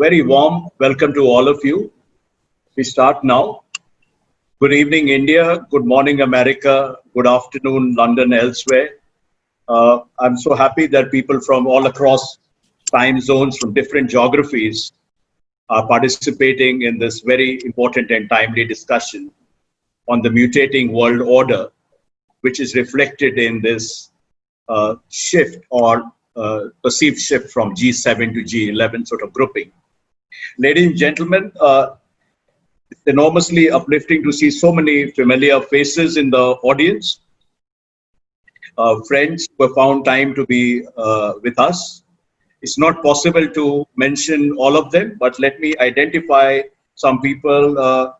Very warm welcome to all of you. We start now. Good evening, India. Good morning, America. Good afternoon, London, elsewhere. I'm so happy that people from all across time zones, from different geographies, are participating in this very important and timely discussion on the mutating world order, which is reflected in this shift or perceived shift from G7 to G11 sort of grouping. Ladies and gentlemen, it's enormously uplifting to see so many familiar faces in the audience. Friends who have found time to be with us. It's not possible to mention all of them, but let me identify some people.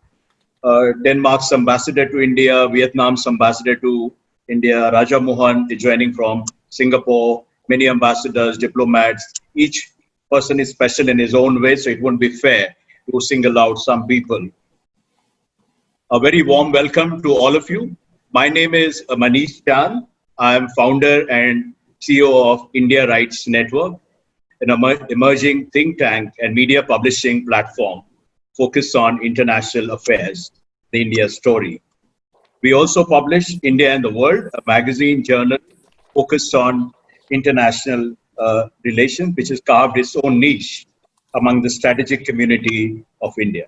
Denmark's ambassador to India, Vietnam's ambassador to India, Raja Mohan is joining from Singapore, many ambassadors, diplomats. Each person is special in his own way, so it wouldn't be fair to single out some people. A very warm welcome to all of you. My name is Manish Chan. I am founder and CEO of India Rights Network, an emerging think tank and media publishing platform focused on international affairs, the India story. We also publish India and the World, a magazine journal focused on international relations, which has carved its own niche among the strategic community of India.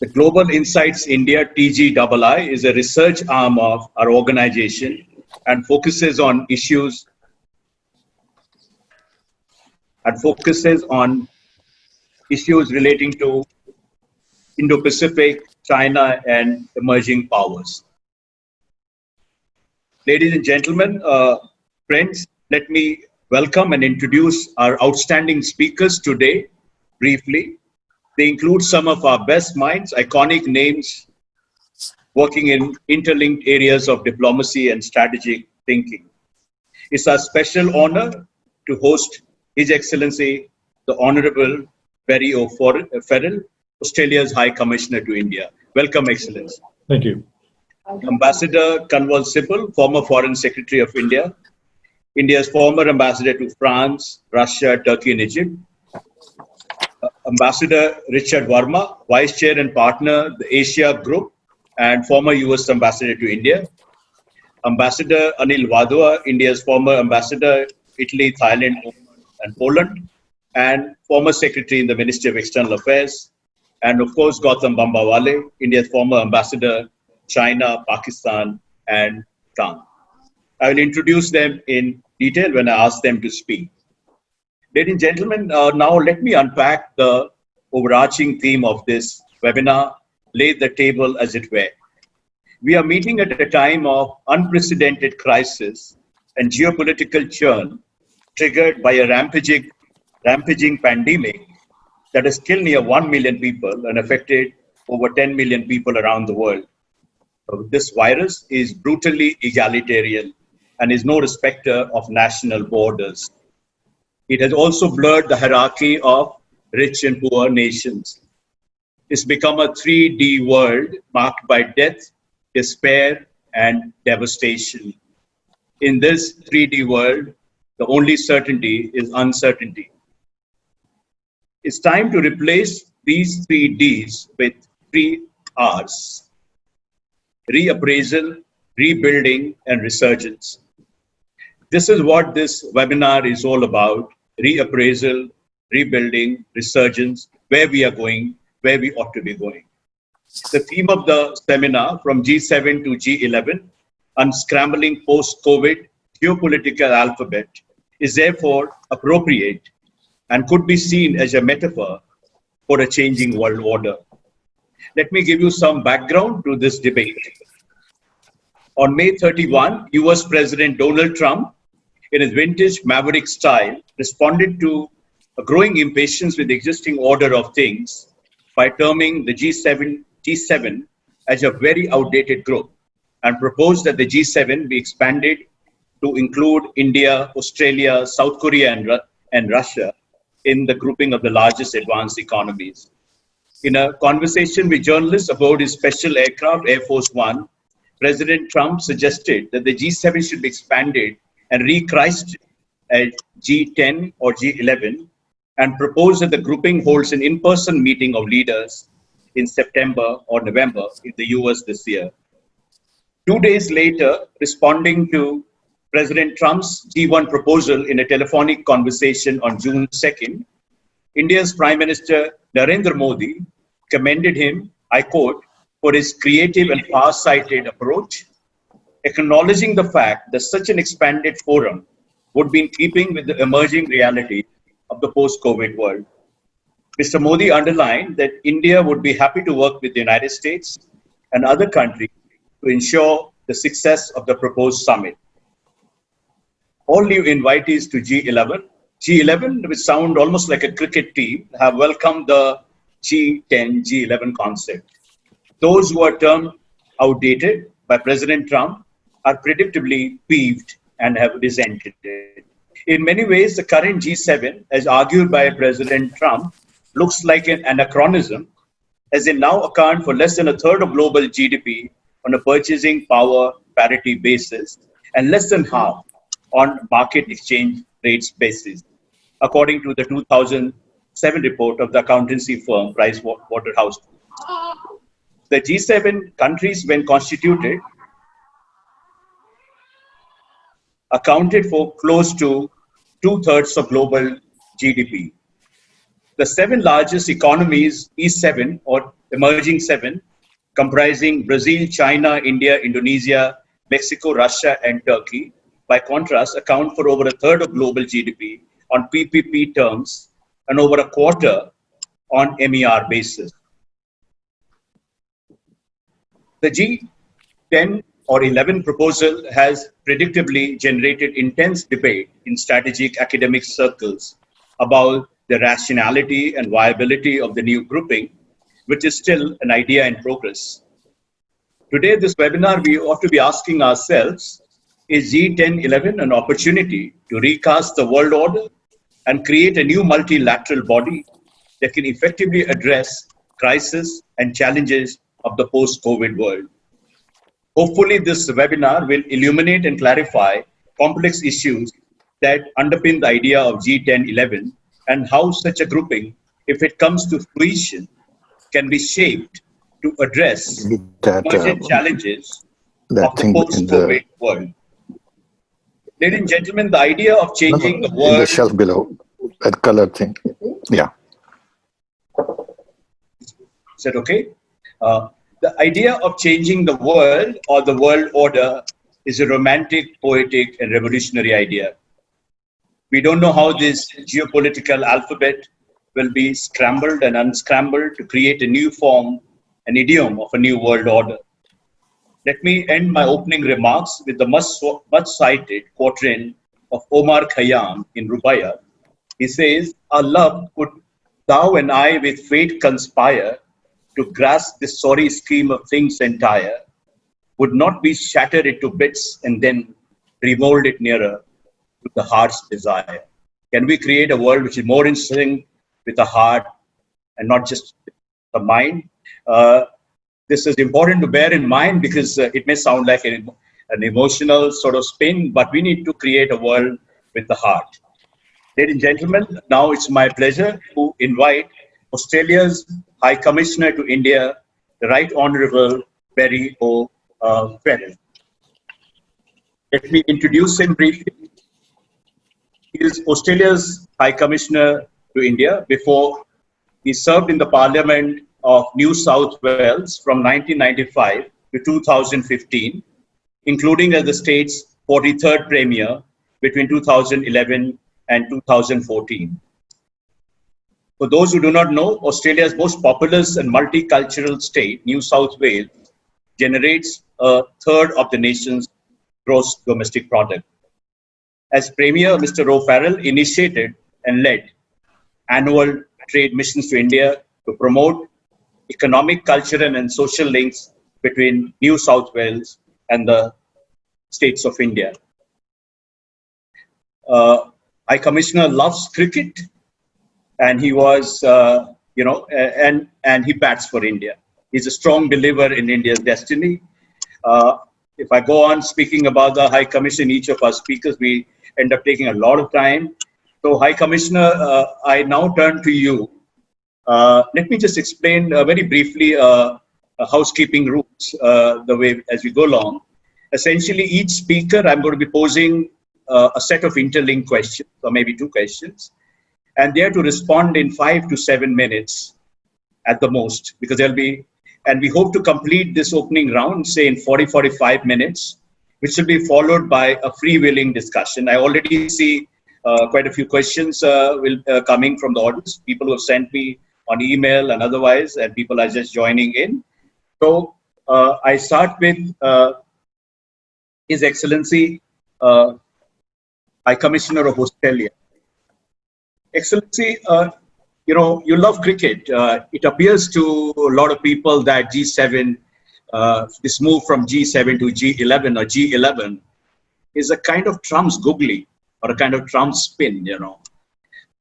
The Global Insights India TGII is a research arm of our organization and focuses on issues relating to Indo-Pacific, China, and emerging powers. Ladies and gentlemen, friends, let me welcome and introduce our outstanding speakers today briefly. They include some of our best minds, iconic names working in interlinked areas of diplomacy and strategic thinking. It's our special honor to host His Excellency, the Honorable Barry O'Farrell, Australia's High Commissioner to India. Welcome, Excellency. Thank you. Ambassador Kanwal Sibal, former Foreign Secretary of India, India's former ambassador to France, Russia, Turkey, and Egypt. Ambassador Richard Verma, Vice Chair and Partner, the Asia Group, and former US Ambassador to India. Ambassador Anil Wadhwa, India's former Ambassador, Italy, Thailand, and Poland, and former Secretary in the Ministry of External Affairs. And of course, Gautam Bambawale, India's former Ambassador, China, Pakistan, and Bhutan. I will introduce them in detail when I ask them to speak. Ladies and gentlemen, now let me unpack the overarching theme of this webinar, lay the table as it were. We are meeting at a time of unprecedented crisis and geopolitical churn triggered by a rampaging pandemic that has killed near 1 million people and affected over 10 million people around the world. This virus is brutally egalitarian and is no respecter of national borders. It has also blurred the hierarchy of rich and poor nations. It's become a 3D world marked by death, despair, and devastation. In this 3D world, the only certainty is uncertainty. It's time to replace these 3Ds with 3Rs: reappraisal, rebuilding, and resurgence. This is what this webinar is all about: reappraisal, rebuilding, resurgence, where we are going, where we ought to be going. The theme of the seminar, from G7 to G11, Unscrambling Post-COVID Geopolitical Alphabet, is therefore appropriate and could be seen as a metaphor for a changing world order. Let me give you some background to this debate. On May 31, US President Donald Trump, in his vintage maverick style, responded to a growing impatience with the existing order of things by terming the G7 as a very outdated group and proposed that the G7 be expanded to include India, Australia, South Korea, and Russia in the grouping of the largest advanced economies. In a conversation with journalists aboard his special aircraft, Air Force One, President Trump suggested that the G7 should be expanded and rechrist as G10 or G11 and proposed that the grouping holds an in-person meeting of leaders in September or November in the US this year. 2 days later, responding to President Trump's G1 proposal in a telephonic conversation on June 2nd, India's Prime Minister Narendra Modi commended him, I quote, for his creative and far-sighted approach, acknowledging the fact that such an expanded forum would be in keeping with the emerging reality of the post-COVID world. Mr. Modi underlined that India would be happy to work with the United States and other countries to ensure the success of the proposed summit. All new invitees to G11, which sound almost like a cricket team, have welcomed the G10, G11 concept. Those who are termed outdated by President Trump are predictably peeved and have resented it. In many ways, the current G7, as argued by President Trump, looks like an anachronism, as they now account for less than a third of global GDP on a purchasing power parity basis and less than half on market exchange rates basis, according to the 2007 report of the accountancy firm Pricewaterhouse. The G7 countries, when constituted, accounted for close to 2/3 of global GDP. The 7 largest economies, E7 or emerging 7, comprising Brazil, China, India, Indonesia, Mexico, Russia, and Turkey, by contrast, account for over a third of global GDP on PPP terms and over a quarter on MER basis. The G10 or 11 proposal has predictably generated intense debate in strategic academic circles about the rationality and viability of the new grouping, which is still an idea in progress. Today, this webinar, we ought to be asking ourselves, is G10-11 an opportunity to recast the world order and create a new multilateral body that can effectively address crises and challenges of the post-COVID world? Hopefully, this webinar will illuminate and clarify complex issues that underpin the idea of G10-11 and how such a grouping, if it comes to fruition, can be shaped to address emergent challenges of the post-COVID world. Ladies and gentlemen, the idea of changing the world... In the shelf below, that color thing. Yeah. Is that okay? The idea of changing the world or the world order is a romantic, poetic, and revolutionary idea. We don't know how this geopolitical alphabet will be scrambled and unscrambled to create a new form, an idiom of a new world order. Let me end my opening remarks with the much-cited quatrain of Omar Khayyam in Rubaya. He says, "Our love, could thou and I with fate conspire to grasp this sorry scheme of things entire, would not we shatter it to bits and then remold it nearer to the heart's desire?" Can we create a world which is more in sync with the heart and not just the mind? This is important to bear in mind because it may sound like an emotional sort of spin, but we need to create a world with the heart. Ladies and gentlemen, now it's my pleasure to invite Australia's High Commissioner to India, the Right Honourable Barry O'Farrell. Let me introduce him briefly. He is Australia's High Commissioner to India. Before, he served in the Parliament of New South Wales from 1995 to 2015, including as the state's 43rd Premier between 2011 and 2014. For those who do not know, Australia's most populous and multicultural state, New South Wales, generates a third of the nation's gross domestic product. As Premier, Mr. O'Farrell initiated and led annual trade missions to India to promote economic, cultural, and social links between New South Wales and the states of India. High Commissioner loves cricket, and he was, and he bats for India. He's a strong believer in India's destiny. If I go on speaking about the High Commission, each of our speakers, we end up taking a lot of time. So, High Commissioner, I now turn to you. Let me just explain very briefly housekeeping rules, the way as we go along. Essentially, each speaker, I'm going to be posing a set of interlinked questions, or maybe two questions, and they're to respond in 5 to 7 minutes at the most, because there'll be, and we hope to complete this opening round, say in 45 minutes, which will be followed by a freewheeling discussion. I already see quite a few questions coming from the audience, people who have sent me on email and otherwise, and people are just joining in. So I start with His Excellency, High Commissioner of Australia. Excellency, you love cricket. It appears to a lot of people that G7, this move from G7 to G11 or G11 is a kind of Trump's googly or a kind of Trump spin,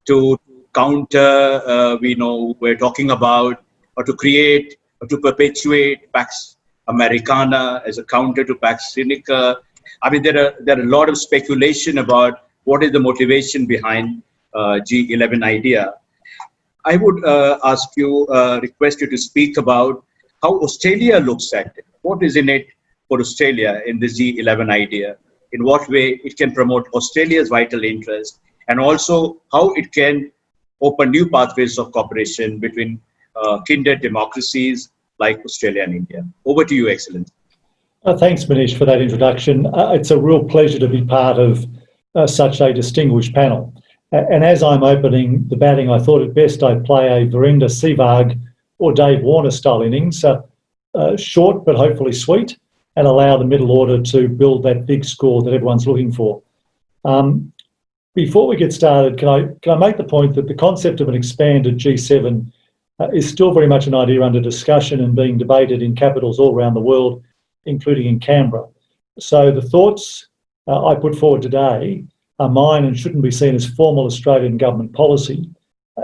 to counter, we're talking about, or to create, or to perpetuate Pax Americana as a counter to Pax Sinica. I mean, there are a lot of speculation about what is the motivation behind G11 idea. I would request you to speak about how Australia looks at it. What is in it for Australia in the G11 idea? In what way it can promote Australia's vital interest, and also how it can open new pathways of cooperation between kindred democracies like Australia and India. Over to you, Excellency. Thanks, Manish, for that introduction. It's a real pleasure to be part of such a distinguished panel. And as I'm opening the batting, I thought it best I play a Virender Sehwag or Dave Warner style innings, short but hopefully sweet, and allow the middle order to build that big score that everyone's looking for. Before we get started, can I make the point that the concept of an expanded G7 is still very much an idea under discussion and being debated in capitals all around the world, including in Canberra. So the thoughts I put forward today are mine and shouldn't be seen as formal Australian government policy.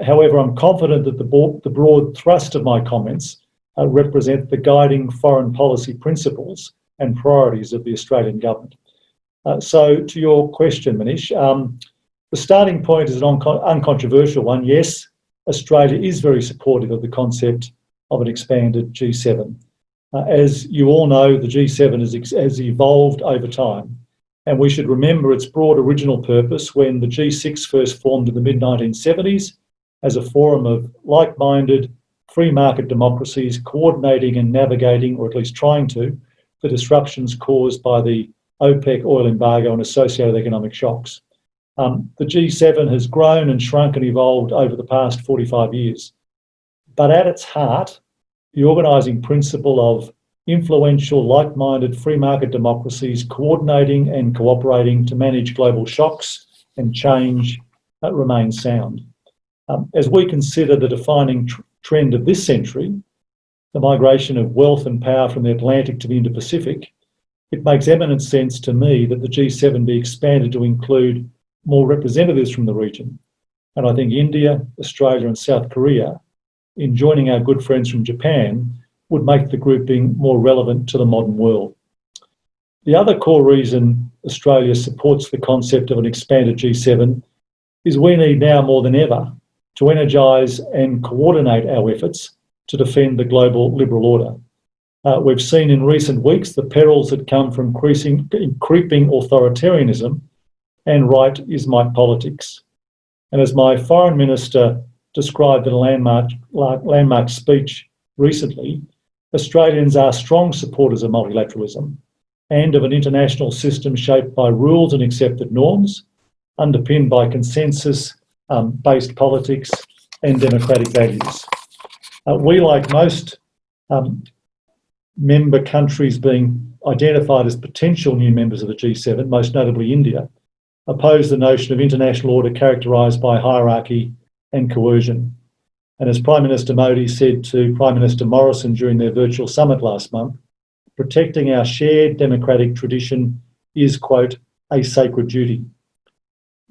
However, I'm confident that the broad thrust of my comments represent the guiding foreign policy principles and priorities of the Australian government. So to your question, Manish, the starting point is an uncontroversial one. Yes, Australia is very supportive of the concept of an expanded G7. As you all know, the G7 has evolved over time, and we should remember its broad original purpose when the G6 first formed in the mid-1970s as a forum of like-minded, free market democracies coordinating and navigating, or at least trying to, the disruptions caused by the OPEC oil embargo and associated economic shocks. The G7 has grown and shrunk and evolved over the past 45 years. But at its heart, the organising principle of influential, like-minded free market democracies coordinating and cooperating to manage global shocks and change remains sound. As we consider the defining trend of this century, the migration of wealth and power from the Atlantic to the Indo-Pacific, it makes eminent sense to me that the G7 be expanded to include more representatives from the region. And I think India, Australia and South Korea, in joining our good friends from Japan, would make the grouping more relevant to the modern world. The other core reason Australia supports the concept of an expanded G7 is we need now more than ever to energise and coordinate our efforts to defend the global liberal order. We've seen in recent weeks the perils that come from creeping authoritarianism and right is might politics. And as my foreign minister described in a landmark speech recently, Australians are strong supporters of multilateralism and of an international system shaped by rules and accepted norms, underpinned by consensus-based politics and democratic values. We, like most member countries being identified as potential new members of the G7, most notably India, oppose the notion of international order characterised by hierarchy and coercion. And as Prime Minister Modi said to Prime Minister Morrison during their virtual summit last month, protecting our shared democratic tradition is, quote, a sacred duty.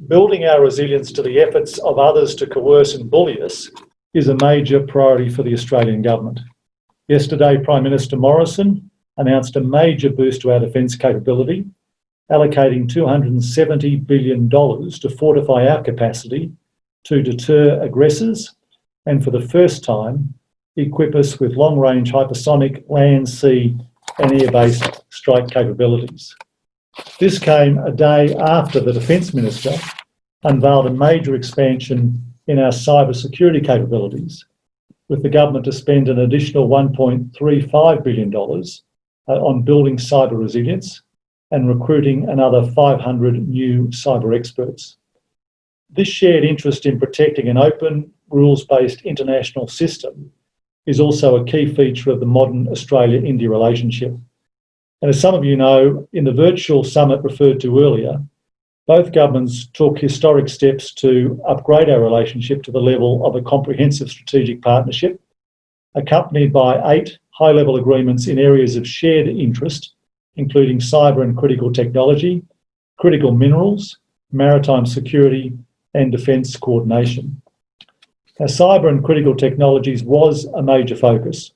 Building our resilience to the efforts of others to coerce and bully us is a major priority for the Australian government. Yesterday, Prime Minister Morrison announced a major boost to our defence capability, allocating $270 billion to fortify our capacity to deter aggressors and, for the first time, equip us with long-range hypersonic land, sea and air-based strike capabilities. This came a day after the Defence Minister unveiled a major expansion in our cyber security capabilities, with the government to spend an additional $1.35 billion on building cyber resilience and recruiting another 500 new cyber experts. This shared interest in protecting an open, rules-based international system is also a key feature of the modern Australia-India relationship. And as some of you know, in the virtual summit referred to earlier, both governments took historic steps to upgrade our relationship to the level of a comprehensive strategic partnership, accompanied by 8 high-level agreements in areas of shared interest, including cyber and critical technology, critical minerals, maritime security, and defence coordination. Now, cyber and critical technologies was a major focus,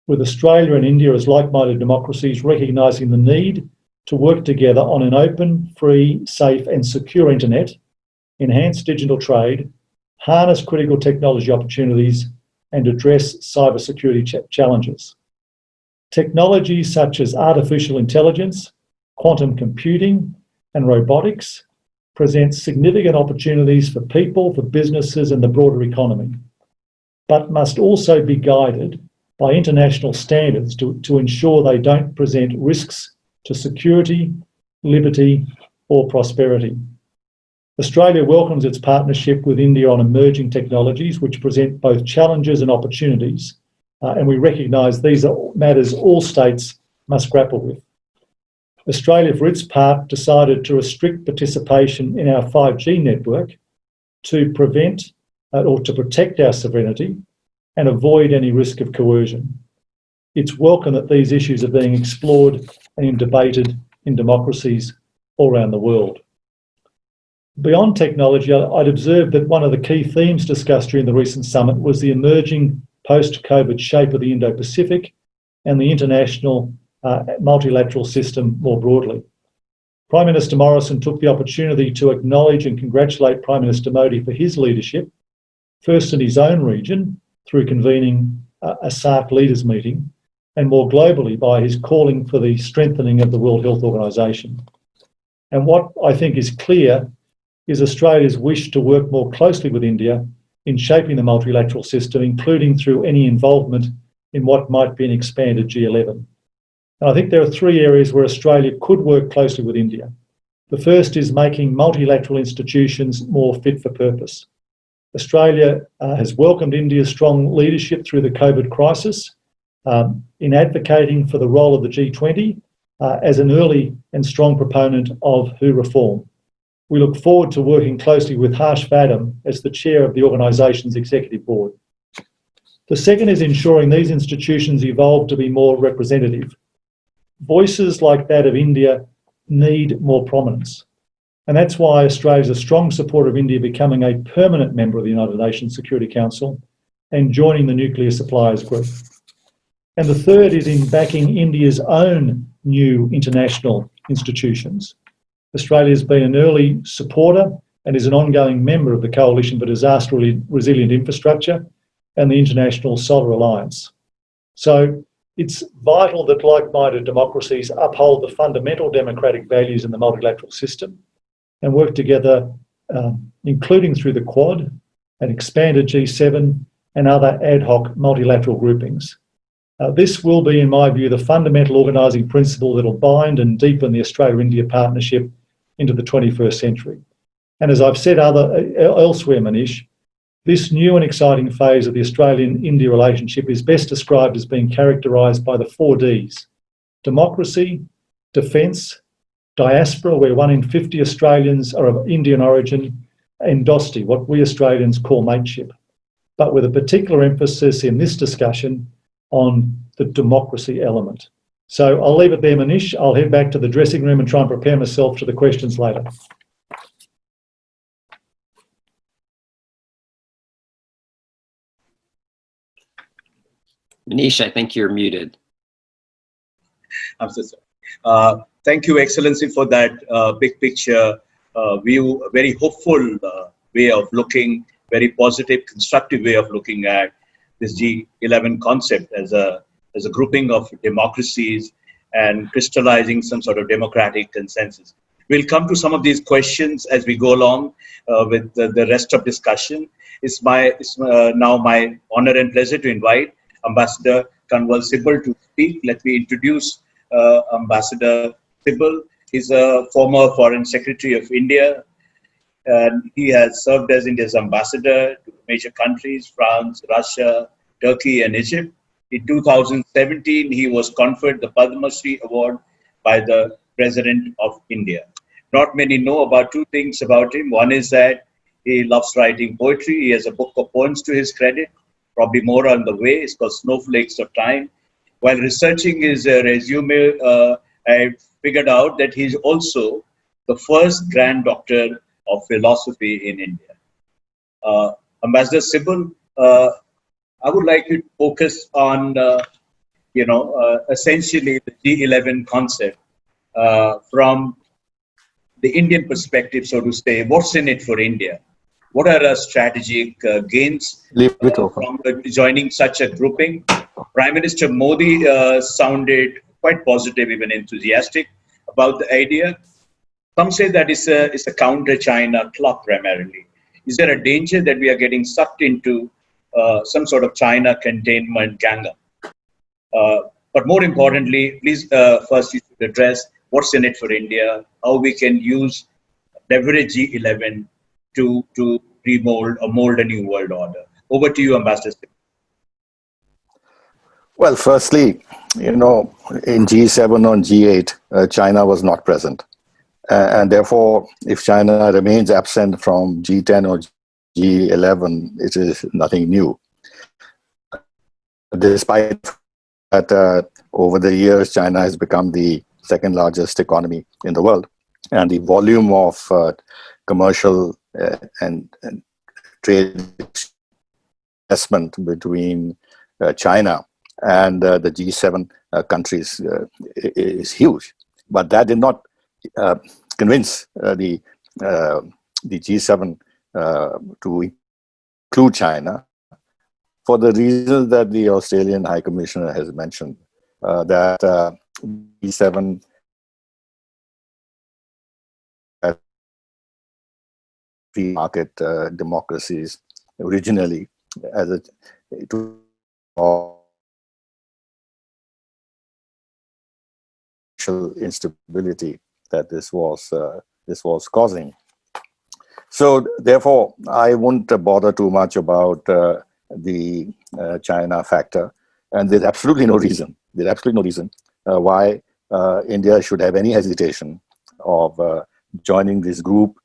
with Australia and India as like-minded democracies recognising the need to work together on an open, free, safe and secure internet, enhance digital trade, harness critical technology opportunities and address cybersecurity challenges. Technologies such as artificial intelligence, quantum computing and robotics present significant opportunities for people, for businesses and the broader economy, but must also be guided by international standards to ensure they don't present risks to security, liberty or prosperity. Australia welcomes its partnership with India on emerging technologies which present both challenges and opportunities, and we recognise these are matters all states must grapple with. Australia, for its part, decided to restrict participation in our 5G network to prevent or to protect our sovereignty and avoid any risk of coercion. It's welcome that these issues are being explored and debated in democracies all around the world. Beyond technology, I'd observed that one of the key themes discussed during the recent summit was the emerging post-COVID shape of the Indo-Pacific and the international multilateral system more broadly. Prime Minister Morrison took the opportunity to acknowledge and congratulate Prime Minister Modi for his leadership, first in his own region through convening a SAARC leaders meeting, and more globally by his calling for the strengthening of the World Health Organization. And what I think is clear is Australia's wish to work more closely with India in shaping the multilateral system, including through any involvement in what might be an expanded G11. And I think there are 3 areas where Australia could work closely with India. The first is making multilateral institutions more fit for purpose. Australia has welcomed India's strong leadership through the COVID crisis in advocating for the role of the G20 as an early and strong proponent of WHO reform. We look forward to working closely with Harsh Vadam as the chair of the organisation's executive board. The second is ensuring these institutions evolve to be more representative. Voices like that of India need more prominence. And that's why Australia is a strong supporter of India becoming a permanent member of the United Nations Security Council and joining the Nuclear Suppliers Group. And the third is in backing India's own new international institutions. Australia has been an early supporter and is an ongoing member of the Coalition for Disaster Resilient Infrastructure and the International Solar Alliance. So it's vital that like-minded democracies uphold the fundamental democratic values in the multilateral system and work together, including through the Quad, an expanded G7 and other ad hoc multilateral groupings. This will be, in my view, the fundamental organising principle that will bind and deepen the Australia-India partnership into the 21st century. And as I've said elsewhere, Manish, this new and exciting phase of the Australian-India relationship is best described as being characterised by the 4 Ds: democracy, defence, diaspora, where 1 in 50 Australians are of Indian origin, and DOSTI, what we Australians call mateship, but with a particular emphasis in this discussion on the democracy element. So I'll leave it there, Manish. I'll head back to the dressing room and try and prepare myself for the questions later. Manish, I think you're muted. I'm so sorry. Thank you, Excellency, for that big picture view, a very hopeful way of looking, very positive, constructive way of looking at this G11 concept as a grouping of democracies and crystallizing some sort of democratic consensus. We'll come to some of these questions as we go along with the rest of discussion. It's now my honor and pleasure to invite Ambassador Kanwal Sibal to speak. Let me introduce Ambassador Sibal. He's a former Foreign Secretary of India, and he has served as India's ambassador to major countries, France, Russia, Turkey, and Egypt. In 2017, he was conferred the Padma Shri Award by the President of India. Not many know about two things about him. One is that he loves writing poetry. He has a book of poems to his credit, probably more on the way. It's called Snowflakes of Time. While researching his resume, I figured out that he's also the first Grand Doctor of Philosophy in India. Ambassador Sibal, I would like you to focus on, essentially the G11 concept from the Indian perspective, so to say. What's in it for India? What are our strategic gains from joining such a grouping? Prime Minister Modi sounded quite positive, even enthusiastic about the idea. Some say that it's a counter-China club primarily. Is there a danger that we are getting sucked into some sort of China containment gang up? But more importantly, please first you should address what's in it for India, how we can leverage G11 to remold or mold a new world order. Over to you, Ambassador. Well, firstly, in G7 or G8, China was not present. And therefore, if China remains absent from G10 or G11, it is nothing new. Despite that, over the years, China has become the second largest economy in the world. And the volume of commercial and trade investment between China and the G7 countries is huge. But that did not convince the G7 to include China for the reasons that the Australian High Commissioner has mentioned, that G7 free market democracies originally as a instability that this was causing. So therefore, I wouldn't bother too much about the China factor, and there's absolutely no reason. There's absolutely no reason why India should have any hesitation of joining this group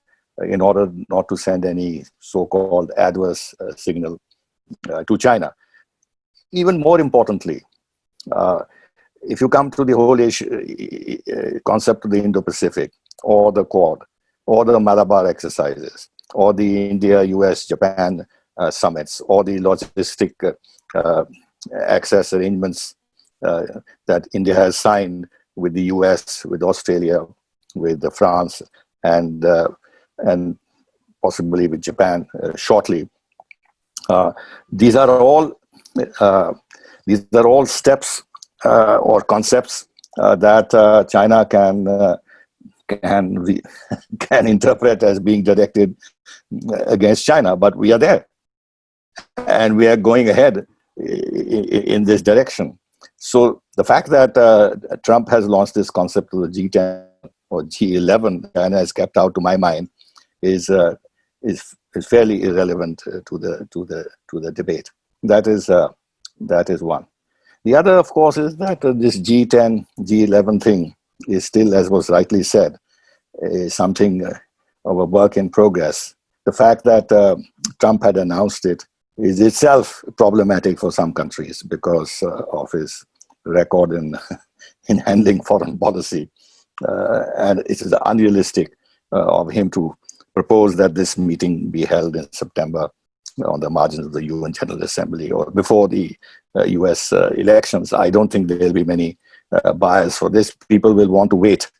in order not to send any so-called adverse signal to China. Even more importantly, if you come to the whole concept of the Indo-Pacific, or the Quad, or the Malabar exercises, or the India, US, Japan summits, or the logistic access arrangements that India has signed with the US, with Australia, with France, and possibly with Japan shortly. These are all steps or concepts that China can interpret as being directed against China, but we are there, and we are going ahead in this direction. So the fact that Trump has launched this concept of the G10 or G11, China has kept out, to my mind, is fairly irrelevant to the debate. That is one. The other, of course, is that this G10, G11 thing is still, as was rightly said, something of a work in progress. The fact that Trump had announced it is itself problematic for some countries because of his record in handling foreign policy. And it is unrealistic of him to propose that this meeting be held in September on the margins of the UN General Assembly or before the US elections. I don't think there will be many buyers for this. People will want to wait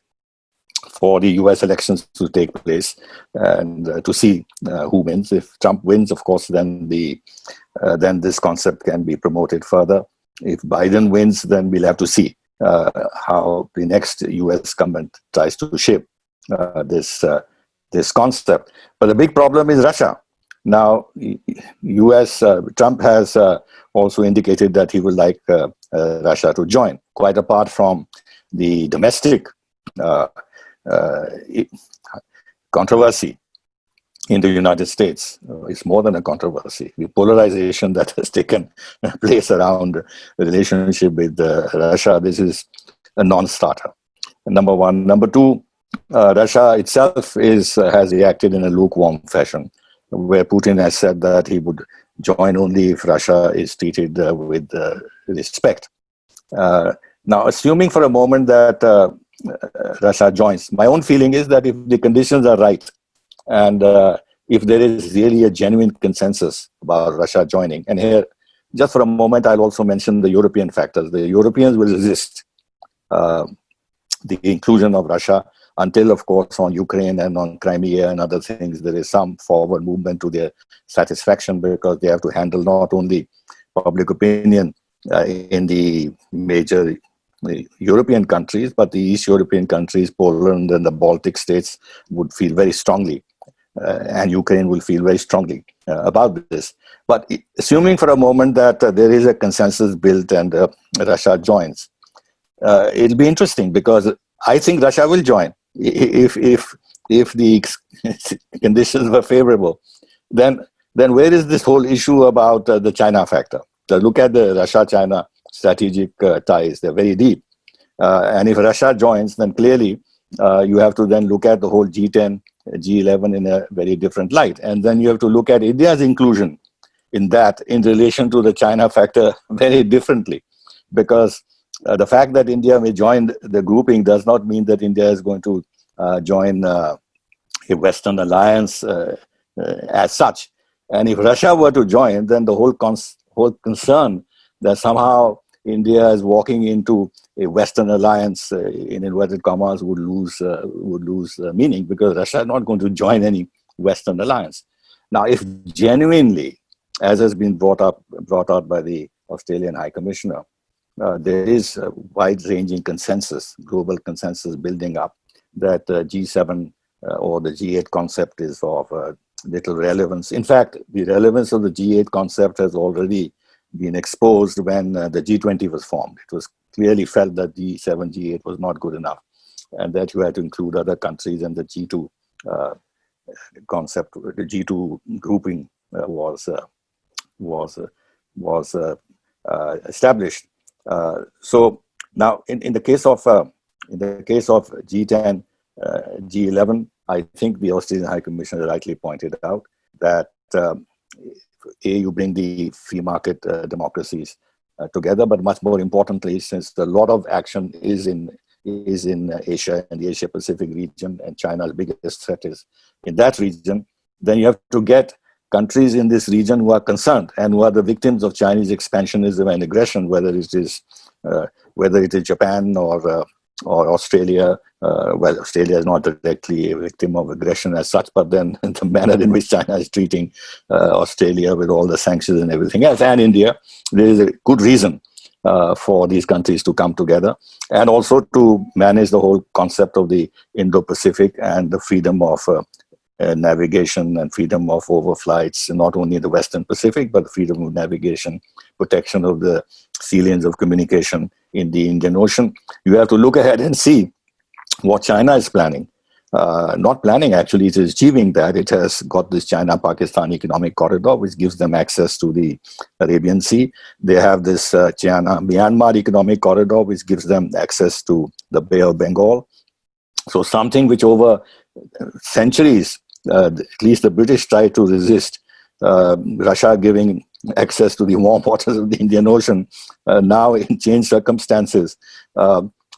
for the US elections to take place and to see who wins. If Trump wins, of course, then this concept can be promoted further. If Biden wins, then we'll have to see how the next US government tries to shape this concept. But the big problem is Russia. Now, Trump has also indicated that he would like Russia to join, quite apart from the domestic controversy in the United States. It's more than a controversy. The polarization that has taken place around the relationship with Russia, this is a non-starter. Number one. Number two, Russia itself has reacted in a lukewarm fashion, where Putin has said that he would join only if Russia is treated with respect. Now, assuming for a moment that Russia joins, my own feeling is that if the conditions are right, and if there is really a genuine consensus about Russia joining, and here, just for a moment, I'll also mention the European factors. The Europeans will resist the inclusion of Russia until, of course, on Ukraine and on Crimea and other things, there is some forward movement to their satisfaction, because they have to handle not only public opinion in the major European countries, but the East European countries, Poland and the Baltic states would feel very strongly, and Ukraine will feel very strongly about this. But assuming for a moment that there is a consensus built and Russia joins, it'll be interesting, because I think Russia will join if the conditions were favorable. Then where is this whole issue about the China factor? So look at the Russia-China strategic ties; they're very deep. And if Russia joins, then clearly you have to then look at the whole G10, G11 in a very different light, and then you have to look at India's inclusion in that in relation to the China factor very differently, because the fact that India may join the grouping does not mean that India is going to join a Western alliance as such. And if Russia were to join, then the whole concern that somehow India is walking into a Western alliance, in inverted commas, would lose meaning, because Russia is not going to join any Western alliance. Now, if genuinely, as has been brought out by the Australian High Commissioner, there is a wide-ranging consensus, global consensus building up, that G7 or the G8 concept is of little relevance. In fact, the relevance of the G8 concept has already been exposed when the G20 was formed. It was clearly felt that G7, G8 was not good enough, and that you had to include other countries, and the G2 concept, the G2 grouping was established. So now, in the case of G10, G11, I think the Australian High Commissioner rightly pointed out that you bring the free market democracies together, but much more importantly, since a lot of action is in Asia and the Asia Pacific region, and China's biggest threat is in that region, then you have to get countries in this region who are concerned and who are the victims of Chinese expansionism and aggression, whether it is Japan or Australia. Well, Australia is not directly a victim of aggression as such, but then the manner in which China is treating Australia with all the sanctions and everything else, and India, there is a good reason for these countries to come together, and also to manage the whole concept of the Indo-Pacific and the freedom of navigation and freedom of overflights, not only in the Western Pacific, but freedom of navigation, protection of the sea lanes of communication in the Indian Ocean. You have to look ahead and see what China is planning. Not planning, actually, it is achieving that. It has got this China-Pakistan economic corridor, which gives them access to the Arabian Sea. They have this China-Myanmar economic corridor, which gives them access to the Bay of Bengal. So something which over centuries, at least the British tried to resist, Russia giving access to the warm waters of the Indian Ocean. Now, in changed circumstances,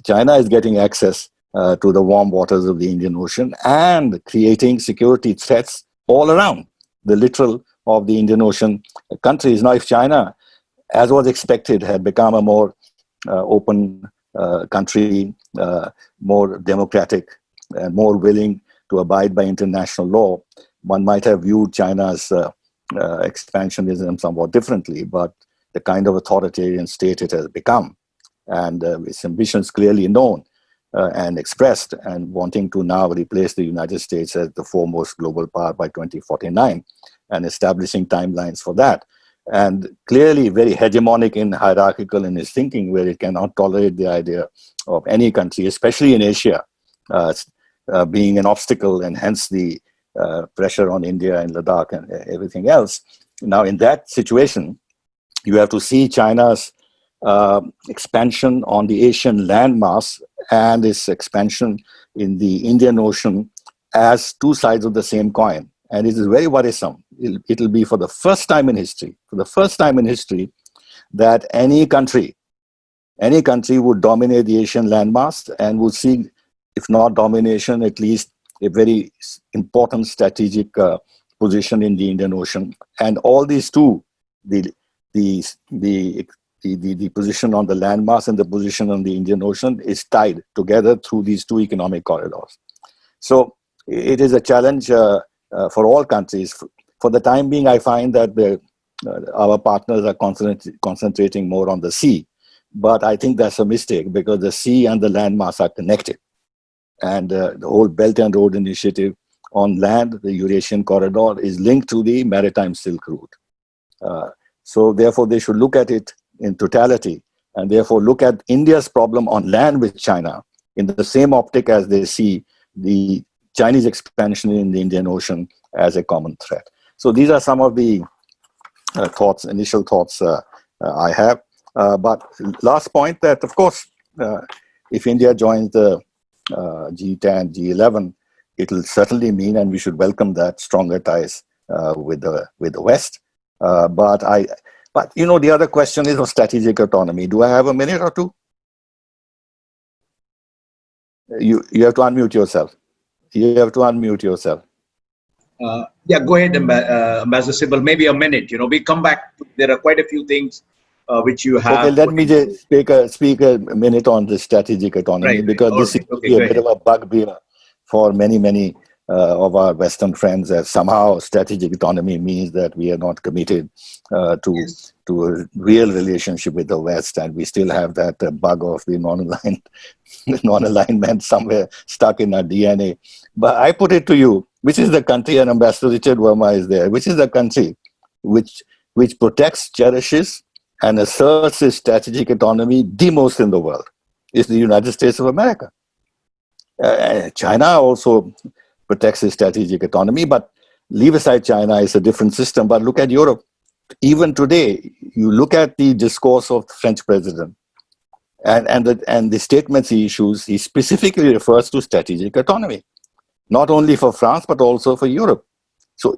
China is getting access to the warm waters of the Indian Ocean and creating security threats all around the littoral of the Indian Ocean countries. Now, if China, as was expected, had become a more open country, more democratic, and more willing to abide by international law, one might have viewed China's expansionism somewhat differently, but the kind of authoritarian state it has become, and its ambitions clearly known and expressed, and wanting to now replace the United States as the foremost global power by 2049, and establishing timelines for that. And clearly very hegemonic and hierarchical in its thinking, where it cannot tolerate the idea of any country, especially in Asia, being an obstacle, and hence the pressure on India and Ladakh and everything else. Now, in that situation, you have to see China's expansion on the Asian landmass and its expansion in the Indian Ocean as two sides of the same coin. And it is very worrisome. It'll be for the first time in history, that any country would dominate the Asian landmass and would see, if not domination, at least a very important strategic position in the Indian Ocean. And all these two, the position on the landmass and the position on the Indian Ocean, is tied together through these two economic corridors. So it is a challenge for all countries. For the time being, I find that our partners are concentrating more on the sea. But I think that's a mistake, because the sea and the landmass are connected. And the whole Belt and Road Initiative on land, the Eurasian corridor, is linked to the maritime Silk Route. So therefore, they should look at it in totality, and therefore look at India's problem on land with China in the same optic as they see the Chinese expansion in the Indian Ocean as a common threat. So these are some of the initial thoughts I have. But last point, that of course, if India joins the G10, G11, it will certainly mean, and we should welcome that, stronger ties with the West. But you know, the other question is of strategic autonomy. Do I have a minute or two? You have to unmute yourself. Yeah, go ahead, Ambassador Sybil. Maybe a minute. You know, we come back. There are quite a few things which you have. Okay, let me just speak a minute on the strategic autonomy, right, because this is a bit of a bugbear for many of our Western friends, that somehow strategic autonomy means that we are not committed to a real relationship with the West, and we still have that bug of the non-alignment somewhere stuck in our DNA. But I put it to you, which is the country, and Ambassador Richard Verma is there, which is the country which protects, cherishes, and asserts its strategic autonomy the most in the world? Is the United States of America. China also protects its strategic autonomy, but leave aside China, it's a different system. But look at Europe. Even today, you look at the discourse of the French president and the statements he issues, he specifically refers to strategic autonomy, not only for France, but also for Europe. So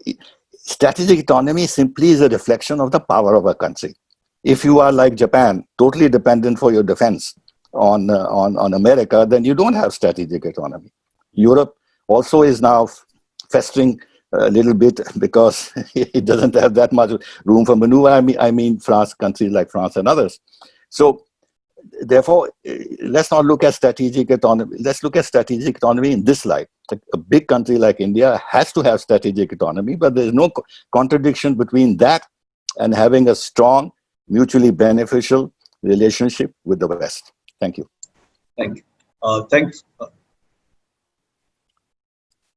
strategic autonomy simply is a reflection of the power of a country. If you are like Japan, totally dependent for your defense on America, then you don't have strategic autonomy. Europe also is now festering a little bit because it doesn't have that much room for maneuver. I mean France, countries like France and others. So therefore, let's not look at strategic autonomy. Let's look at strategic autonomy in this light. A big country like India has to have strategic autonomy, but there's no contradiction between that and having a strong, mutually beneficial relationship with the West. Thank you. Thank you.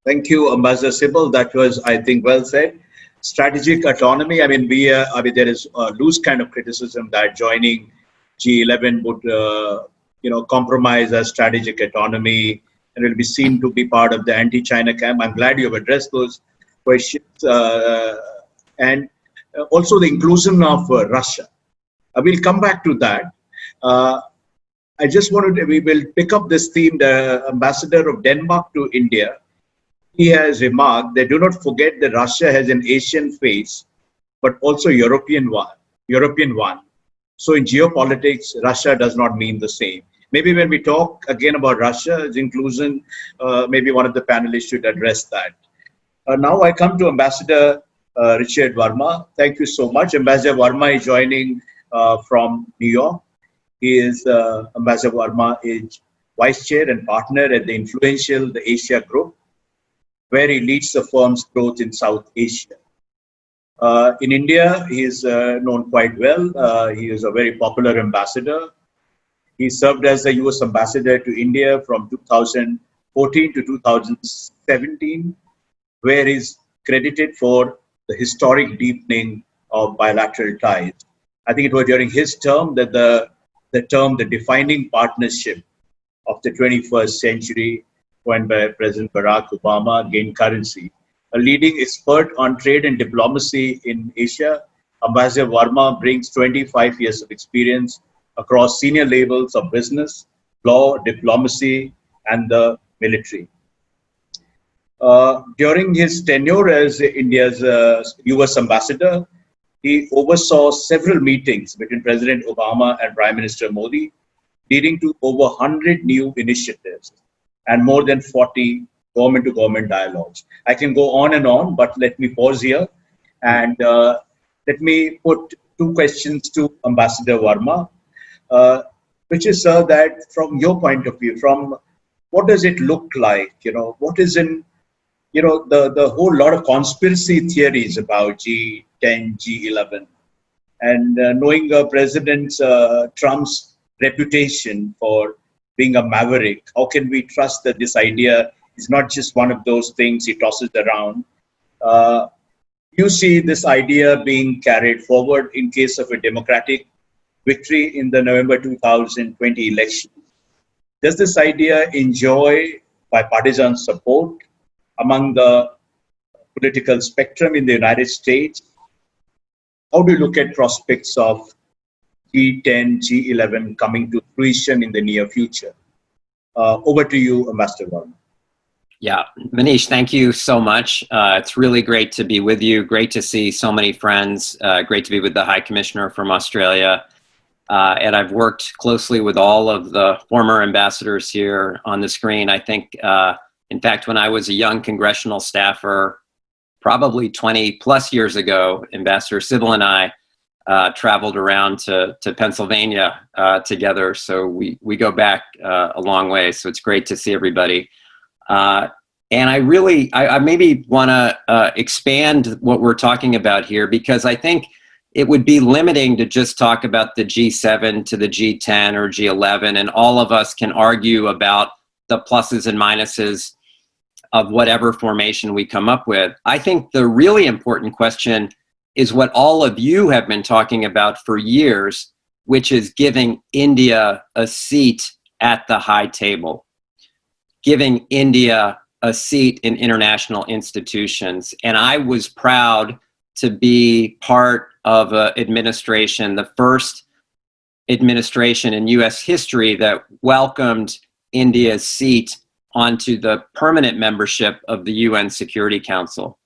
Thank you, Ambassador Sybil. That was, I think, well said. Strategic autonomy. I mean, there is a loose kind of criticism that joining G11 would, compromise our strategic autonomy, and will be seen to be part of the anti-China camp. I'm glad you have addressed those questions, and also the inclusion of Russia. We'll come back to that. I just we will pick up this theme. The ambassador of Denmark to India, he has remarked that do not forget that Russia has an Asian face, but also European one. So in geopolitics, Russia does not mean the same. Maybe when we talk again about Russia's inclusion, maybe one of the panelists should address that. Now I come to Ambassador Richard Verma. Thank you so much. Ambassador Verma is joining from New York. Ambassador Verma is vice chair and partner at the influential the Asia Group, where he leads the firm's growth in South Asia. In India, he is known quite well. He is a very popular ambassador. He served as the US ambassador to India from 2014 to 2017, where he's credited for the historic deepening of bilateral ties. I think it was during his term that the defining partnership of the 21st century, coined by President Barack Obama, gained currency. A leading expert on trade and diplomacy in Asia, Ambassador Verma brings 25 years of experience across senior levels of business, law, diplomacy, and the military. During his tenure as India's US ambassador, he oversaw several meetings between President Obama and Prime Minister Modi, leading to over 100 new initiatives and more than 40 government-to-government dialogues. I can go on and on, but let me pause here and let me put two questions to Ambassador Verma, which is, sir, that from your point of view, from what does it look like? What is in, the whole lot of conspiracy theories about G10, G11, and knowing President Trump's reputation for being a maverick, how can we trust that this idea is not just one of those things he tosses around? You see this idea being carried forward in case of a Democratic victory in the November 2020 election. Does this idea enjoy bipartisan support among the political spectrum in the United States? How do you look at prospects of G10, G11 coming to fruition in the near future? Over to you, Ambassador Verma. Yeah, Manish, thank you so much. It's really great to be with you. Great to see so many friends. Great to be with the High Commissioner from Australia. And I've worked closely with all of the former ambassadors here on the screen. I think, in fact, when I was a young congressional staffer, probably 20 plus years ago, Ambassador Sybil and I traveled around to Pennsylvania together. So we go back a long way. So it's great to see everybody. And I maybe want to expand what we're talking about here, because I think it would be limiting to just talk about the G7 to the G10 or G11, and all of us can argue about the pluses and minuses of whatever formation we come up with. I think the really important question is what all of you have been talking about for years, which is giving India a seat at the high table, giving India a seat in international institutions. And I was proud to be part of an administration, the first administration in US history that welcomed India's seat onto the permanent membership of the UN Security Council.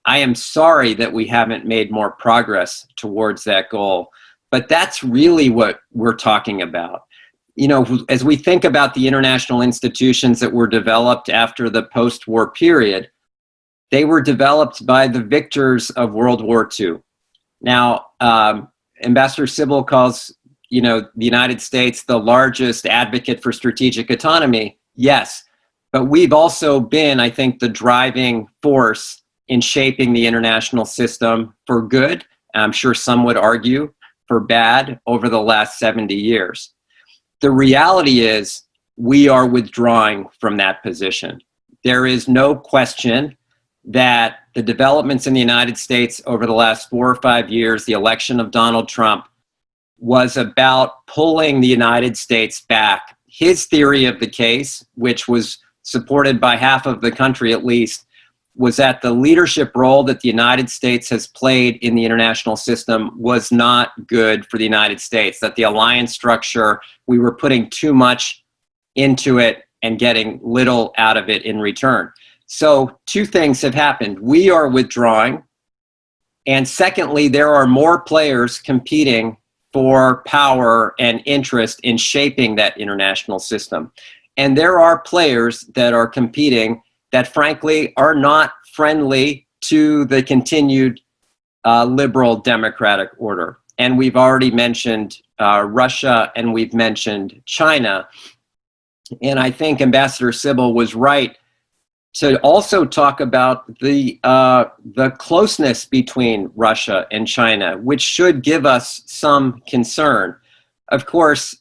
I am sorry that we haven't made more progress towards that goal, but that's really what we're talking about. As we think about the international institutions that were developed after the post-war period, they were developed by the victors of World War II. Now, Ambassador Sybil calls, the United States the largest advocate for strategic autonomy. Yes, but we've also been, I think, the driving force in shaping the international system for good, and I'm sure some would argue for bad, over the last 70 years. The reality is we are withdrawing from that position. There is no question that the developments in the United States over the last 4 or 5 years, the election of Donald Trump, was about pulling the United States back. His theory of the case, which was supported by half of the country at least, was that the leadership role that the United States has played in the international system was not good for the United States, that the alliance structure, we were putting too much into it and getting little out of it in return. So 2 things have happened. We are withdrawing, and secondly, there are more players competing for power and interest in shaping that international system. And there are players that are competing that frankly are not friendly to the continued liberal democratic order. And we've already mentioned Russia, and we've mentioned China. And I think Ambassador Sybil was right to also talk about the closeness between Russia and China, which should give us some concern. Of course,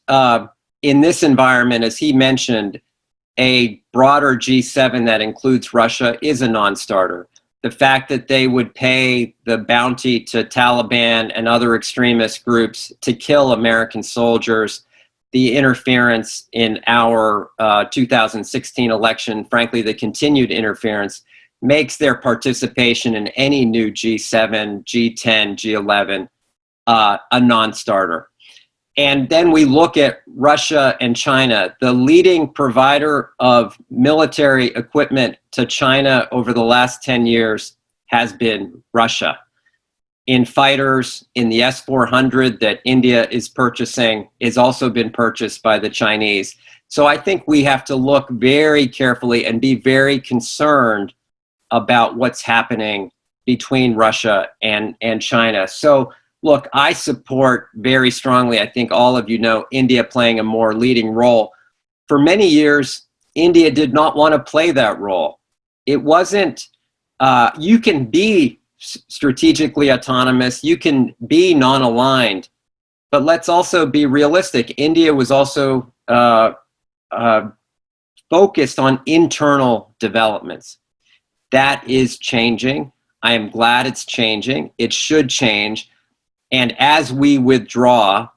in this environment, as he mentioned, a broader G7 that includes Russia is a non-starter. The fact that they would pay the bounty to Taliban and other extremist groups to kill American soldiers, the interference in our 2016 election, frankly, the continued interference, makes their participation in any new G7, G10, G11 a non-starter. And then we look at Russia and China. The leading provider of military equipment to China over the last 10 years has been Russia. In fighters, in the S-400 that India is purchasing, has also been purchased by the Chinese. So I think we have to look very carefully and be very concerned about what's happening between Russia and China. So look, I support very strongly, I think all of you know, India playing a more leading role. For many years, India did not want to play that role. It wasn't, you can be strategically autonomous, you can be non-aligned, but let's also be realistic. India was also focused on internal developments. That is changing. I am glad it's changing. It should change. And as we withdraw,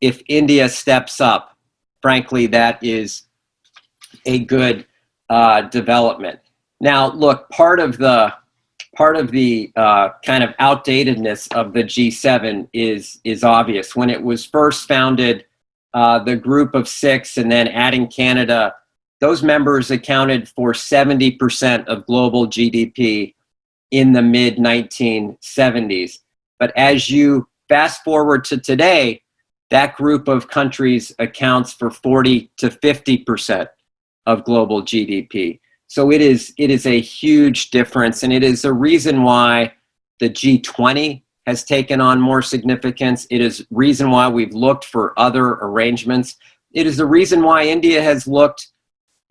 if India steps up, frankly, that is a good development. Now, look, part of the kind of outdatedness of the G7 is obvious. When it was first founded, the group of six and then adding Canada, those members accounted for 70% of global GDP in the mid-1970s. But as you fast forward to today, that group of countries accounts for 40 to 50% of global GDP. So it is a huge difference, and it is a reason why the G20 has taken on more significance. It is reason why we've looked for other arrangements. It is the reason why India has looked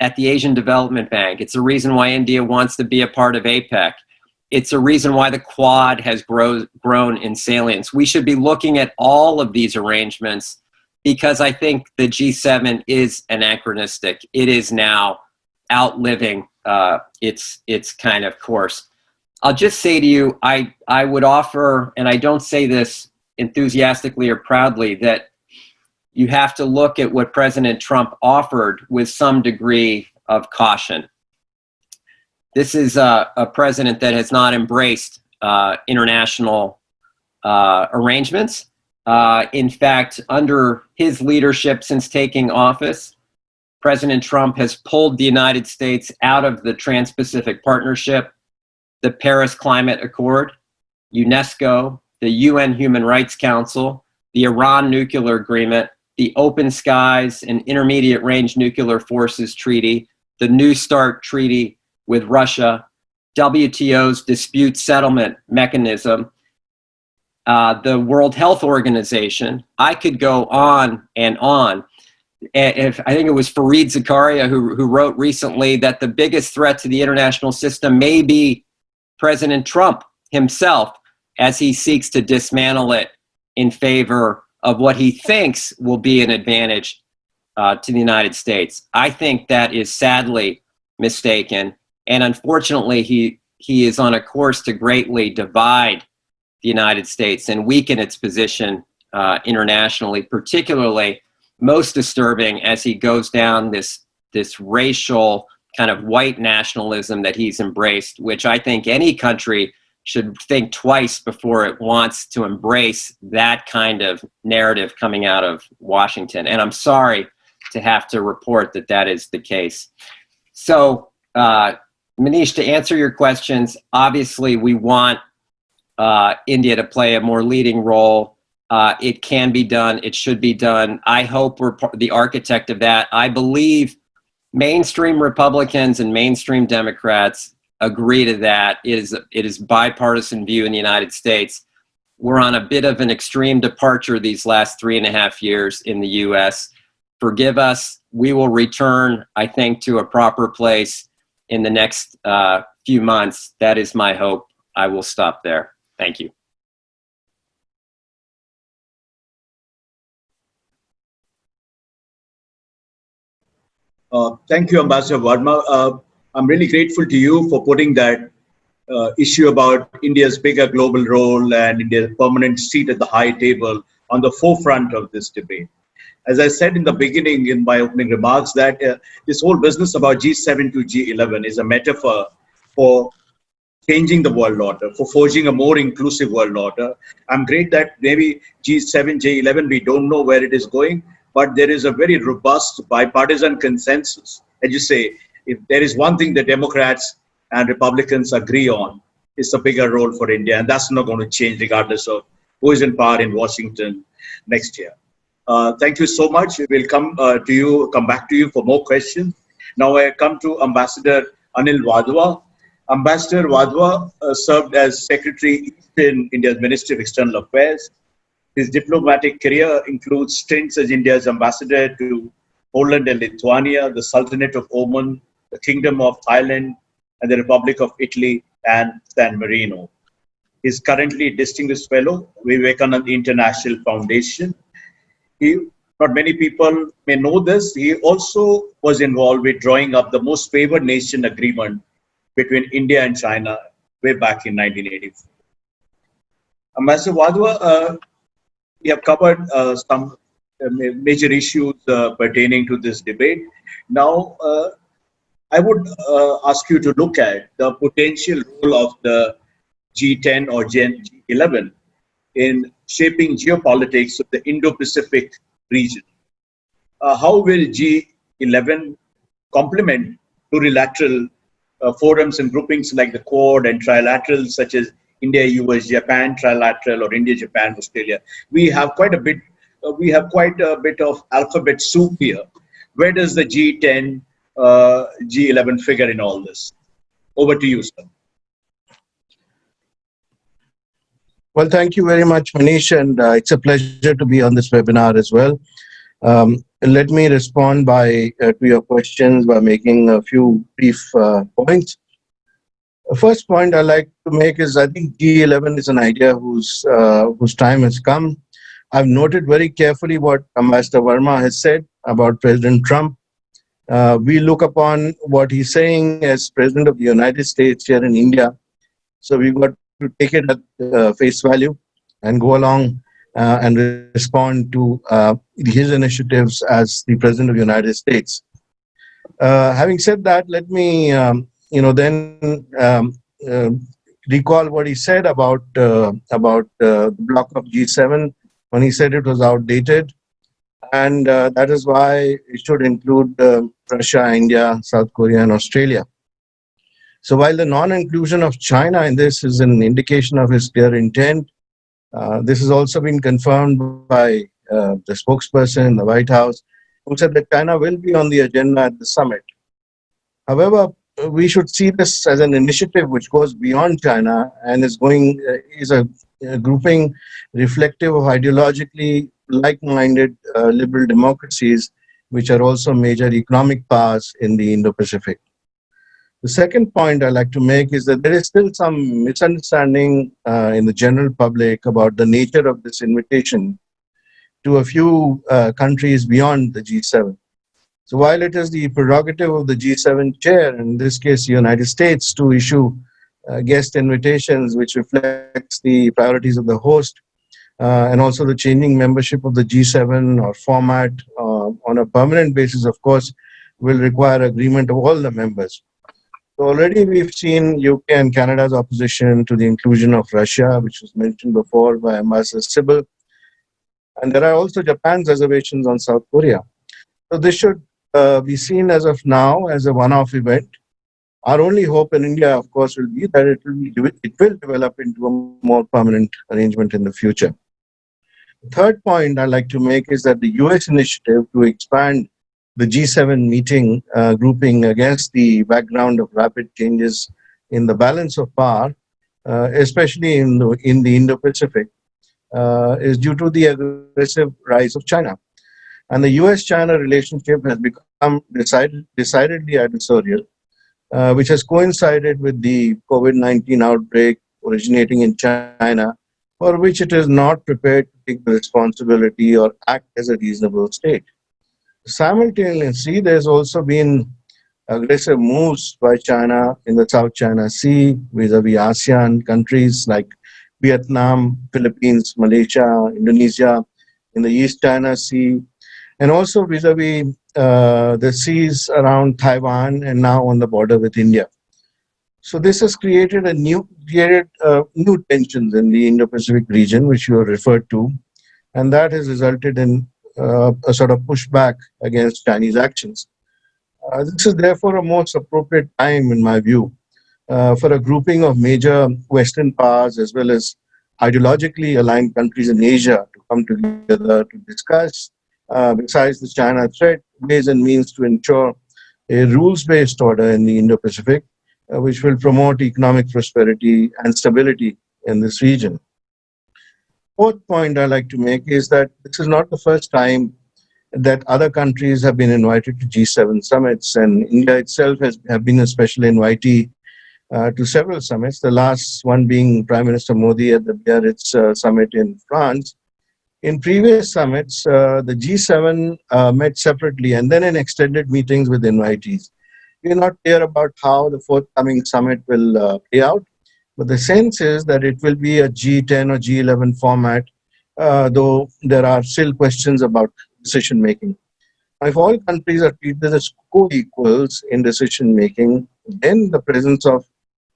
at the Asian Development Bank. It's a reason why India wants to be a part of APEC. It's a reason why the Quad has grown in salience. We should be looking at all of these arrangements because I think the G7 is anachronistic. It is now outliving its kind of course. I'll just say to you, I would offer, and I don't say this enthusiastically or proudly, that you have to look at what President Trump offered with some degree of caution. This is a president that has not embraced international arrangements. In fact, under his leadership since taking office, President Trump has pulled the United States out of the Trans-Pacific Partnership, the Paris Climate Accord, UNESCO, the UN Human Rights Council, the Iran Nuclear Agreement, the Open Skies and Intermediate Range Nuclear Forces Treaty, the New START Treaty with Russia, WTO's dispute settlement mechanism, the World Health Organization. I could go on and on. I think it was Fareed Zakaria who wrote recently that the biggest threat to the international system may be President Trump himself as he seeks to dismantle it in favor of what he thinks will be an advantage to the United States. I think that is sadly mistaken. And unfortunately, he is on a course to greatly divide the United States and weaken its position internationally, particularly most disturbing as he goes down this racial kind of white nationalism that he's embraced, which I think any country should think twice before it wants to embrace that kind of narrative coming out of Washington. And I'm sorry to have to report that that is the case. So, Manish, to answer your questions, obviously we want India to play a more leading role. It can be done. It should be done. I hope we're the architect of that. I believe mainstream Republicans and mainstream Democrats agree to that. It is bipartisan view in the United States. We're on a bit of an extreme departure these last 3.5 years in the U.S. forgive us. We will return, I think, to a proper place in the next few months. That is my hope. I will stop there. Thank you. Thank you, Ambassador Verma. I'm really grateful to you for putting that issue about India's bigger global role and India's permanent seat at the high table on the forefront of this debate. As I said in the beginning in my opening remarks, that this whole business about G7 to G11 is a metaphor for changing the world order, for forging a more inclusive world order. I'm great that maybe G7, G11, we don't know where it is going, but there is a very robust bipartisan consensus. As you say, if there is one thing the Democrats and Republicans agree on, it's a bigger role for India, and that's not going to change regardless of who is in power in Washington next year. Thank you so much. We'll come back to you for more questions. Now I come to Ambassador Anil Wadhwa. Ambassador Wadhwa served as Secretary in India's Ministry of External Affairs. His diplomatic career includes stints as India's ambassador to Poland and Lithuania, the Sultanate of Oman, the Kingdom of Thailand, and the Republic of Italy and San Marino. He is currently Distinguished Fellow, Vivekananda International Foundation. Not many people may know this. He also was involved with drawing up the Most Favored Nation Agreement between India and China way back in 1984. Ambassador Wadhwa, we have covered some major issues pertaining to this debate. Now, I would ask you to look at the potential role of the G10 or G11 in shaping geopolitics of the Indo-Pacific region. How will G11 complement plurilateral forums and groupings like the Quad and trilaterals such as India, US, Japan, trilateral, or India, Japan, Australia? We have quite a bit. We have quite a bit of alphabet soup here. Where does the G10, G11 figure in all this? Over to you, sir. Well, thank you very much, Manish, and it's a pleasure to be on this webinar as well. Let me respond to your questions by making a few brief points. The first point I like to make is I think G11 is an idea whose time has come. I've noted very carefully what Ambassador Verma has said about President Trump. We look upon what he's saying as President of the United States here in India. So we've got to take it at face value and go along and respond to his initiatives as the President of the United States. Having said that, let me recall what he said about the bloc of G7 when he said it was outdated, and that is why it should include Russia, India, South Korea, and Australia. So while the non-inclusion of China in this is an indication of his clear intent, this has also been confirmed by the spokesperson in the White House, who said that China will be on the agenda at the summit. However, we should see this as an initiative which goes beyond China and is a grouping reflective of ideologically like-minded liberal democracies, which are also major economic powers in the Indo-Pacific. The second point I'd like to make is that there is still some misunderstanding in the general public about the nature of this invitation to a few countries beyond the G7. So while it is the prerogative of the G7 chair, in this case the United States, to issue guest invitations which reflects the priorities of the host and also the changing membership of the G7 or format on a permanent basis, of course, will require agreement of all the members. So already we've seen UK and Canada's opposition to the inclusion of Russia, which was mentioned before by Ambassador Sybil. And there are also Japan's reservations on South Korea. So this should be seen as of now as a one-off event. Our only hope in India, of course, will be that it will develop into a more permanent arrangement in the future. The third point I'd like to make is that the US initiative to expand the G7 meeting grouping against the background of rapid changes in the balance of power, especially in the Indo-Pacific, is due to the aggressive rise of China. And the US-China relationship has become decidedly adversarial, which has coincided with the COVID-19 outbreak originating in China, for which it is not prepared to take the responsibility or act as a reasonable state. Simultaneously, there's also been aggressive moves by China in the South China Sea vis-a-vis ASEAN countries like Vietnam, Philippines, Malaysia, Indonesia, in the East China Sea, and also vis-a-vis the seas around Taiwan and now on the border with India. So this has created new tensions in the Indo-Pacific region, which you have referred to, and that has resulted in a sort of pushback against Chinese actions. This is therefore a most appropriate time, in my view, for a grouping of major Western powers as well as ideologically aligned countries in Asia to come together to discuss, besides the China threat, ways and means to ensure a rules-based order in the Indo-Pacific, which will promote economic prosperity and stability in this region. Fourth point I'd like to make is that this is not the first time that other countries have been invited to G7 summits, and India itself has been a special invitee to several summits, the last one being Prime Minister Modi at the Biarritz summit in France. In previous summits, the G7 met separately and then in extended meetings with invitees. We are not clear about how the forthcoming summit will play out, but the sense is that it will be a G10 or G11 format, though there are still questions about decision making. If all countries are treated as co-equals in decision making, then the presence of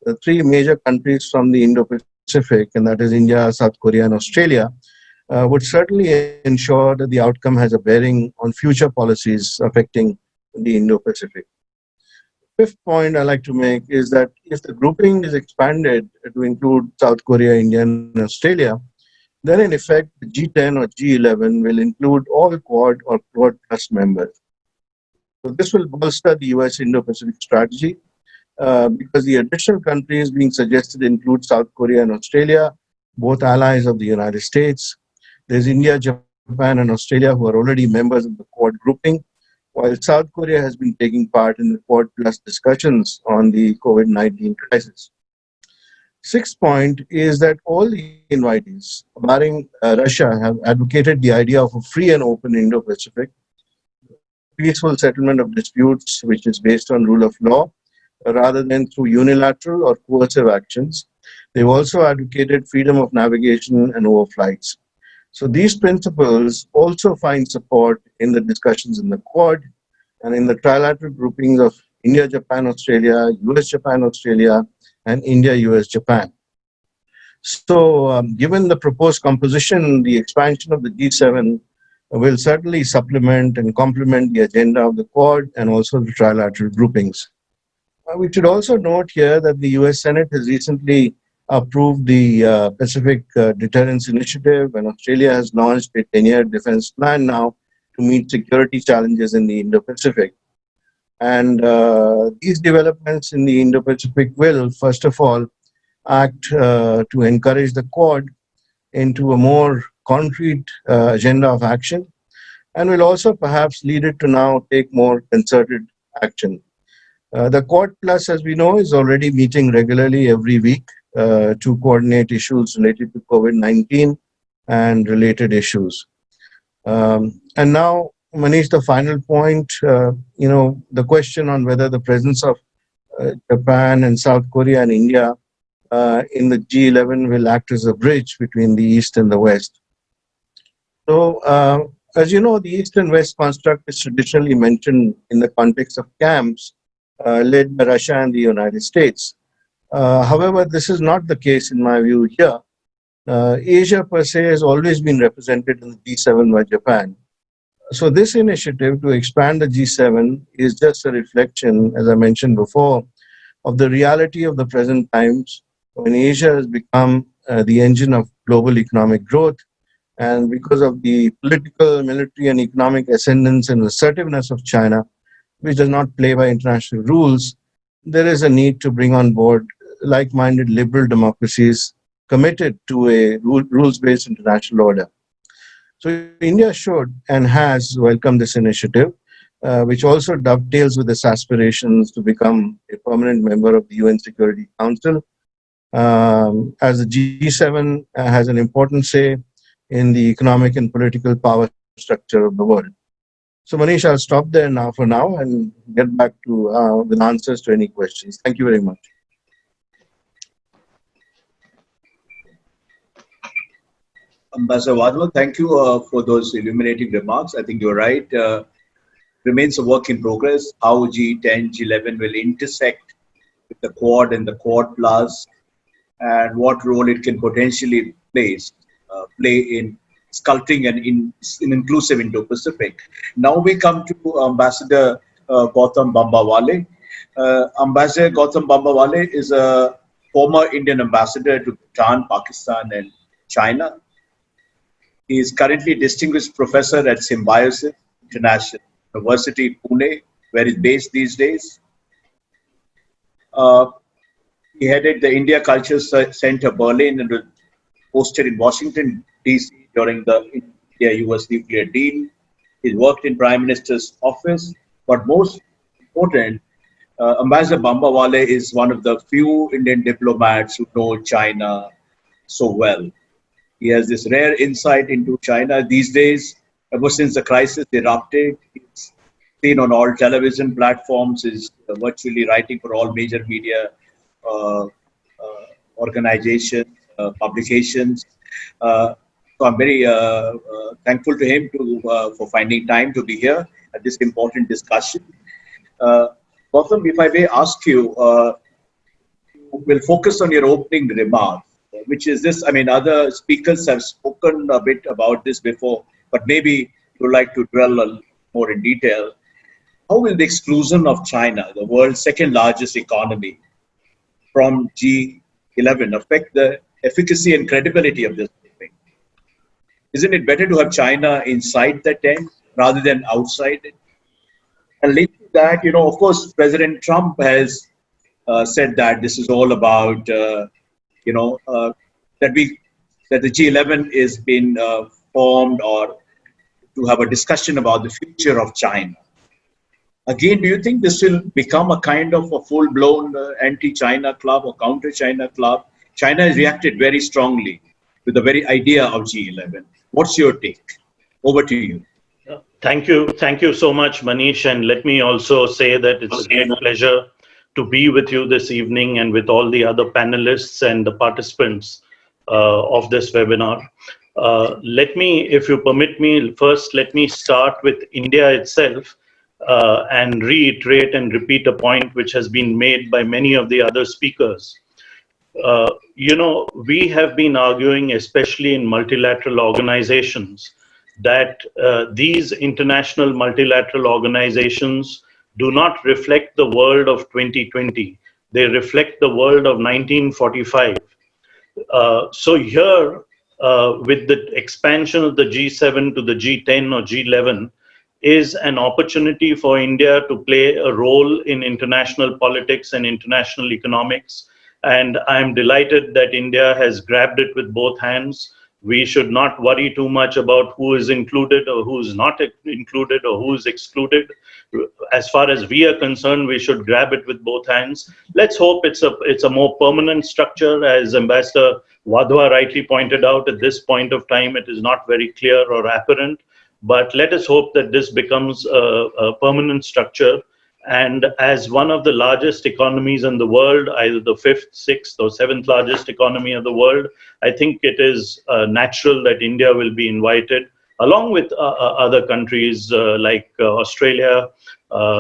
the three major countries from the Indo-Pacific, and that is India, South Korea, and Australia, would certainly ensure that the outcome has a bearing on future policies affecting the Indo-Pacific. Fifth point I'd like to make is that if the grouping is expanded to include South Korea, India, and Australia, then in effect, the G10 or G11 will include all Quad or Quad Plus members. So this will bolster the US Indo-Pacific strategy because the additional countries being suggested include South Korea and Australia, both allies of the United States. There's India, Japan, and Australia who are already members of the Quad grouping, while South Korea has been taking part in the Quad Plus discussions on the COVID-19 crisis. Sixth point is that all the invitees, barring Russia, have advocated the idea of a free and open Indo-Pacific, peaceful settlement of disputes, which is based on rule of law, rather than through unilateral or coercive actions. They've also advocated freedom of navigation and overflights. So these principles also find support in the discussions in the Quad and in the trilateral groupings of India, Japan, Australia, US, Japan, Australia, and India, US, Japan. So given the proposed composition, the expansion of the G7 will certainly supplement and complement the agenda of the Quad and also the trilateral groupings. We should also note here that the US Senate has recently approved the Pacific Deterrence Initiative, and Australia has launched a 10-year defense plan now to meet security challenges in the Indo-Pacific. And these developments in the Indo-Pacific will, first of all, act to encourage the Quad into a more concrete agenda of action, and will also perhaps lead it to now take more concerted action. The Quad Plus, as we know, is already meeting regularly every week to coordinate issues related to COVID-19 and related issues. And now, Manish, the final point, the question on whether the presence of Japan and South Korea and India in the G11 will act as a bridge between the East and the West. So, as you know, the East and West construct is traditionally mentioned in the context of camps led by Russia and the United States. However, this is not the case in my view here. Asia per se has always been represented in the G7 by Japan. So this initiative to expand the G7 is just a reflection, as I mentioned before, of the reality of the present times when Asia has become the engine of global economic growth. And because of the political, military, and economic ascendance and assertiveness of China, which does not play by international rules, there is a need to bring on board like-minded liberal democracies committed to a rules-based international order. So India should and has welcomed this initiative, which also dovetails with its aspirations to become a permanent member of the UN Security Council, as the G7 has an important say in the economic and political power structure of the world. So Manish, I'll stop there now for now and get back to with answers to any questions. Thank you very much. Ambassador Wadhwa, thank you for those illuminating remarks. I think you're right. Remains a work in progress. How G10, G11 will intersect with the Quad and the Quad Plus, and what role it can potentially play in sculpting an inclusive Indo-Pacific. Now we come to Ambassador Gautam Bambawale. Ambassador Gautam Bambawale is a former Indian ambassador to Bhutan, Pakistan, and China. He is currently Distinguished Professor at Symbiosis International University, Pune, where he's based these days. He headed the India Culture Center Berlin and was posted in Washington, D.C. during the India-US nuclear deal. He worked in Prime Minister's office, but most important, Ambassador Bambawale is one of the few Indian diplomats who know China so well. He has this rare insight into China these days. Ever since the crisis erupted, he's seen on all television platforms, is virtually writing for all major media organizations, publications. So I'm very thankful to him for finding time to be here at this important discussion. Gautam, if I may ask you, we'll focus on your opening remarks, which is this. I mean, other speakers have spoken a bit about this before, but maybe you'd like to dwell a little more in detail. How will the exclusion of China, the world's second largest economy, from G11 affect the efficacy and credibility of this thing? Isn't it better to have China inside the tent rather than outside it? And linked to that, of course, President Trump has said that this is all about, that the G11 is been formed or to have a discussion about the future of China. Again, do you think this will become a kind of a full-blown anti-China club or counter-China club? China has reacted very strongly to the very idea of G11. What's your take? Over to you. Thank you. Thank you so much, Manish. And let me also say that it's a great pleasure to be with you this evening and with all the other panelists and the participants of this webinar. Let me, if you permit me, first let me start with India itself and reiterate and repeat a point which has been made by many of the other speakers. We have been arguing, especially in multilateral organizations, that these international multilateral organizations do not reflect the world of 2020. They reflect the world of 1945. So here, with the expansion of the G7 to the G10 or G11, is an opportunity for India to play a role in international politics and international economics. And I'm delighted that India has grabbed it with both hands. We should not worry too much about who is included or who is not included or who is excluded. As far as we are concerned, we should grab it with both hands. Let's hope it's a more permanent structure. As Ambassador Wadhwa rightly pointed out, at this point of time, it is not very clear or apparent. But let us hope that this becomes a permanent structure. And as one of the largest economies in the world, either the 5th, 6th, or 7th largest economy of the world, I think it is natural that India will be invited, along with other countries like Australia,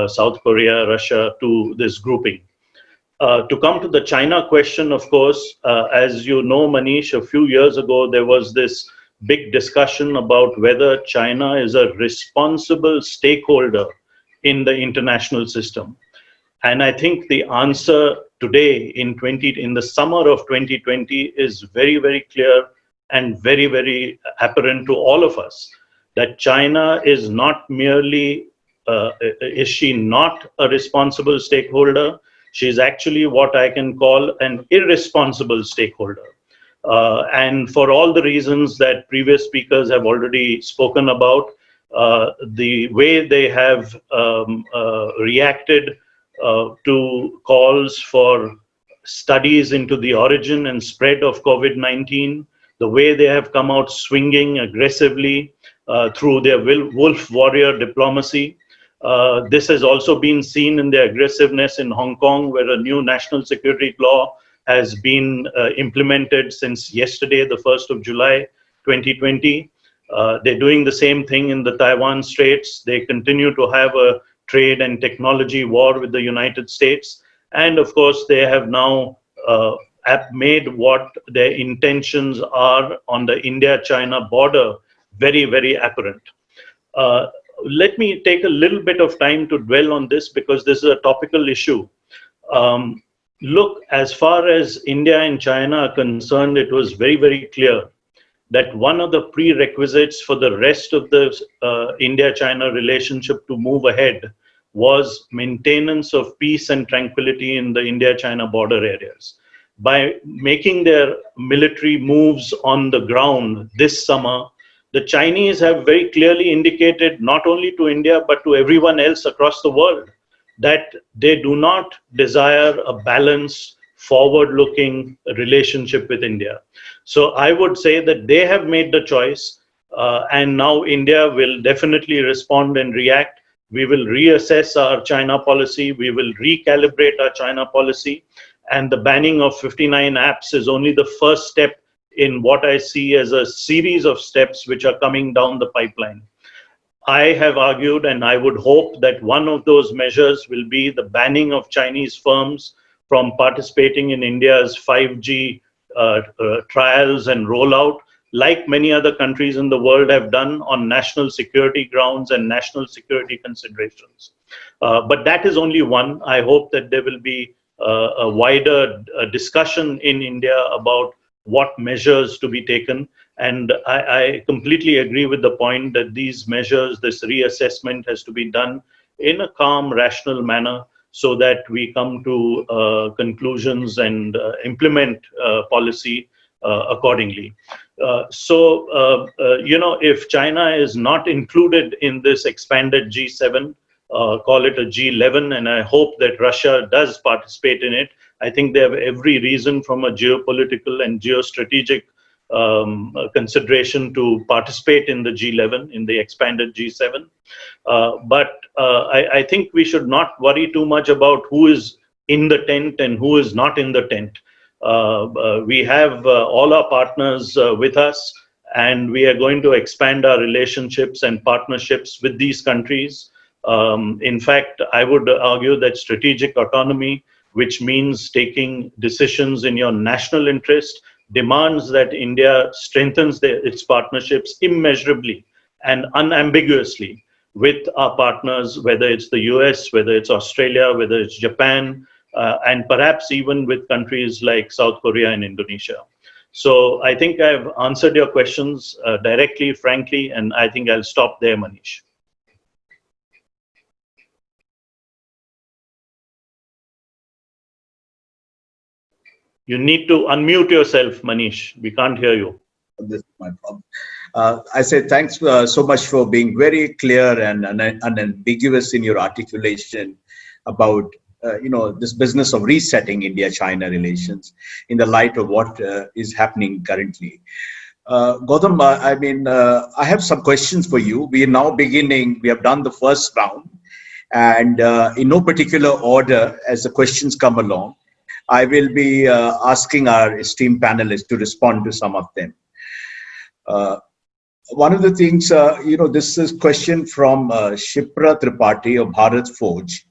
South Korea, Russia, to this grouping. To come to the China question, of course, as you know, Manish, a few years ago, there was this big discussion about whether China is a responsible stakeholder in the international system. And I think the answer today in the summer of 2020 is very, very clear and very, very apparent to all of us that China is not merely, is she not a responsible stakeholder? She's actually what I can call an irresponsible stakeholder. And for all the reasons that previous speakers have already spoken about, the way they have reacted to calls for studies into the origin and spread of COVID-19, the way they have come out swinging aggressively through their wolf warrior diplomacy. This has also been seen in their aggressiveness in Hong Kong, where a new national security law has been implemented since yesterday, the 1st of July, 2020. They're doing the same thing in the Taiwan Straits. They continue to have a trade and technology war with the United States. And of course, they have now made what their intentions are on the India-China border very, very apparent. Let me take a little bit of time to dwell on this because this is a topical issue. Look, as far as India and China are concerned, it was very, very clear that one of the prerequisites for the rest of the India-China relationship to move ahead was maintenance of peace and tranquility in the India-China border areas. By making their military moves on the ground this summer, the Chinese have very clearly indicated, not only to India, but to everyone else across the world, that they do not desire a balanced, forward-looking relationship with India. So I would say that they have made the choice, and now India will definitely respond and react. We will reassess our China policy. We will recalibrate our China policy. And the banning of 59 apps is only the first step in what I see as a series of steps which are coming down the pipeline. I have argued, and I would hope that one of those measures will be the banning of Chinese firms from participating in India's 5G trials and rollout, like many other countries in the world have done on national security grounds and national security considerations. But that is only one. I hope that there will be a wider discussion in India about what measures to be taken. And I completely agree with the point that these measures, this reassessment has to be done in a calm, rational manner so that we come to conclusions and implement policy accordingly. If China is not included in this expanded G7, call it a G11, and I hope that Russia does participate in it. I think they have every reason from a geopolitical and geostrategic consideration to participate in the G11, in the expanded G7. But I think we should not worry too much about who is in the tent and who is not in the tent. We have all our partners with us, and we are going to expand our relationships and partnerships with these countries. In fact, I would argue that strategic autonomy, which means taking decisions in your national interest, demands that India strengthens its partnerships immeasurably and unambiguously with our partners, whether it's the US, whether it's Australia, whether it's Japan, and perhaps even with countries like South Korea and Indonesia. So I think I've answered your questions directly, frankly, and I think I'll stop there, Manish. You need to unmute yourself, Manish. We can't hear you. This is my problem. I say thanks so much for being very clear and unambiguous in your articulation about this business of resetting India-China relations in the light of what is happening currently. Gautam, I have some questions for you. We are now beginning. We have done the first round, and in no particular order as the questions come along, I will be asking our esteemed panelists to respond to some of them. One of the things, this is a question from Shipra Tripathi of Bharat Forge.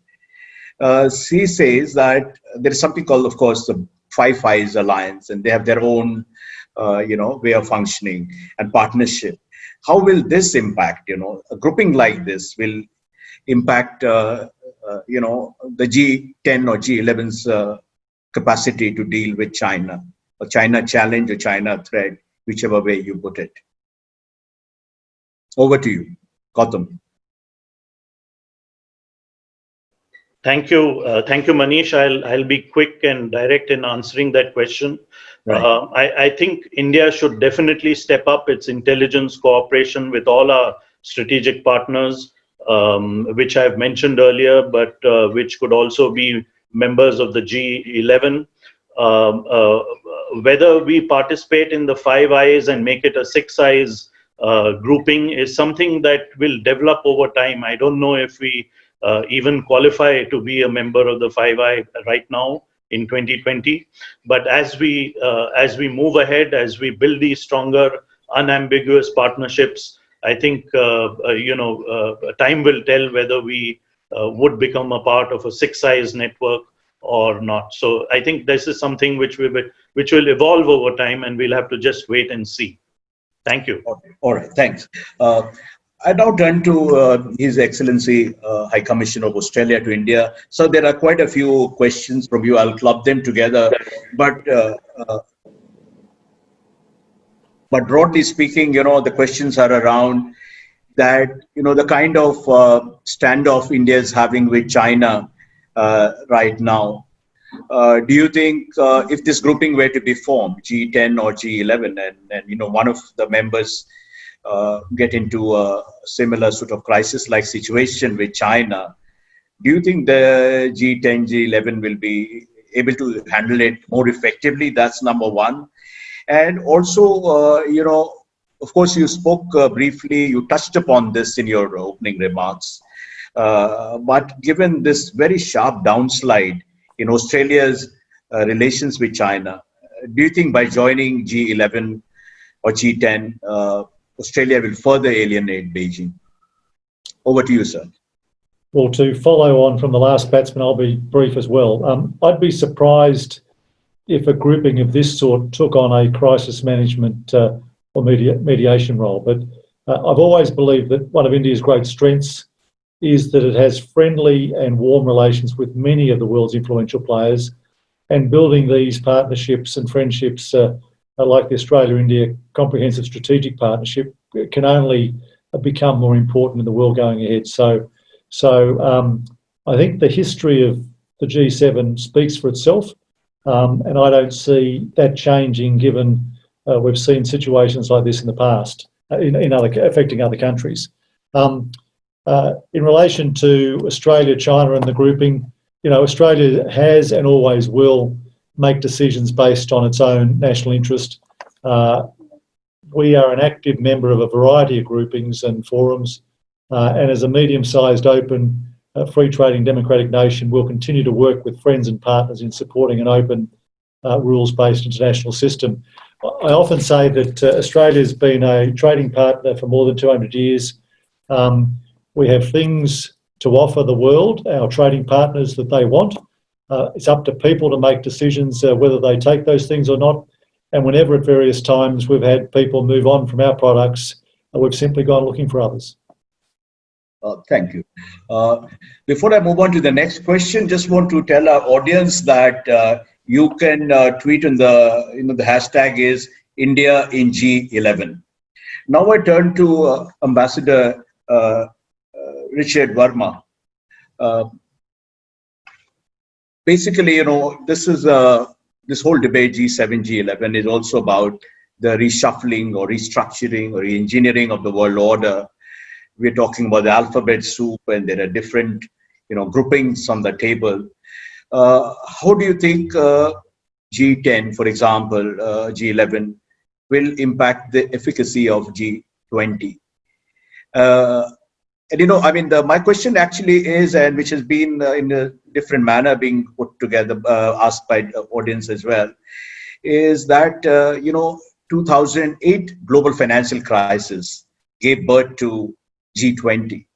She says that there is something called, of course, the Five Eyes Alliance, and they have their own, way of functioning and partnership. How will this impact, a grouping like this will impact, the G10 or G11's capacity to deal with China, or China challenge or China threat, whichever way you put it. Over to you, Gautam. Thank you, Manish. I'll be quick and direct in answering that question. Right. I think India should definitely step up its intelligence cooperation with all our strategic partners, which I've mentioned earlier, but which could also be members of the G11. Um, uh, Whether we participate in the Five Eyes and make it a Six Eyes grouping is something that will develop over time. I don't know if we even qualify to be a member of the Five Eye right now in 2020. But as we move ahead, as we build these stronger, unambiguous partnerships, I think time will tell whether we would become a part of a Six Eyes network or not. So I think this is something which will evolve over time, and we'll have to just wait and see. Thank you. All right, thanks. I now turn to His Excellency High Commissioner of Australia to India. So there are quite a few questions from you. I'll club them together. But broadly speaking, the questions are around that, the kind of standoff India is having with China right now. Do you think if this grouping were to be formed, G10 or G11, and one of the members get into a similar sort of crisis-like situation with China, do you think the G10, G11 will be able to handle it more effectively? That's number one. And also, of course, you spoke briefly, you touched upon this in your opening remarks. But given this very sharp downslide in Australia's relations with China, do you think by joining G11 or G10, Australia will further alienate Beijing? Over to you, sir. Well, to follow on from the last batsman, I'll be brief as well. I'd be surprised if a grouping of this sort took on a crisis management or mediation role. But I've always believed that one of India's great strengths is that it has friendly and warm relations with many of the world's influential players, and building these partnerships and friendships like the Australia-India Comprehensive Strategic Partnership can only become more important in the world going ahead. So I think the history of the G7 speaks for itself, and I don't see that changing given we've seen situations like this in the past affecting other countries. In relation to Australia, China and the grouping, Australia has and always will make decisions based on its own national interest. We are an active member of a variety of groupings and forums, and as a medium-sized, open, free trading democratic nation, we'll continue to work with friends and partners in supporting an open, rules-based international system. I often say that Australia's been a trading partner for more than 200 years. We have things to offer the world, our trading partners, that they want. It's up to people to make decisions whether they take those things or not. And whenever at various times we've had people move on from our products, we've simply gone looking for others. Thank you. Before I move on to the next question, just want to tell our audience that you can tweet on the hashtag is India in G11. Now I turn to Ambassador Richard Verma. Basically, this whole debate G7, G11 is also about the reshuffling or restructuring or re-engineering of the world order. We're talking about the alphabet soup, and there are different, groupings on the table. How do you think G10, for example, G11, will impact the efficacy of G20? My question actually is, and which has been in a different manner being put together, asked by the audience as well, is that, 2008 global financial crisis gave birth to G20.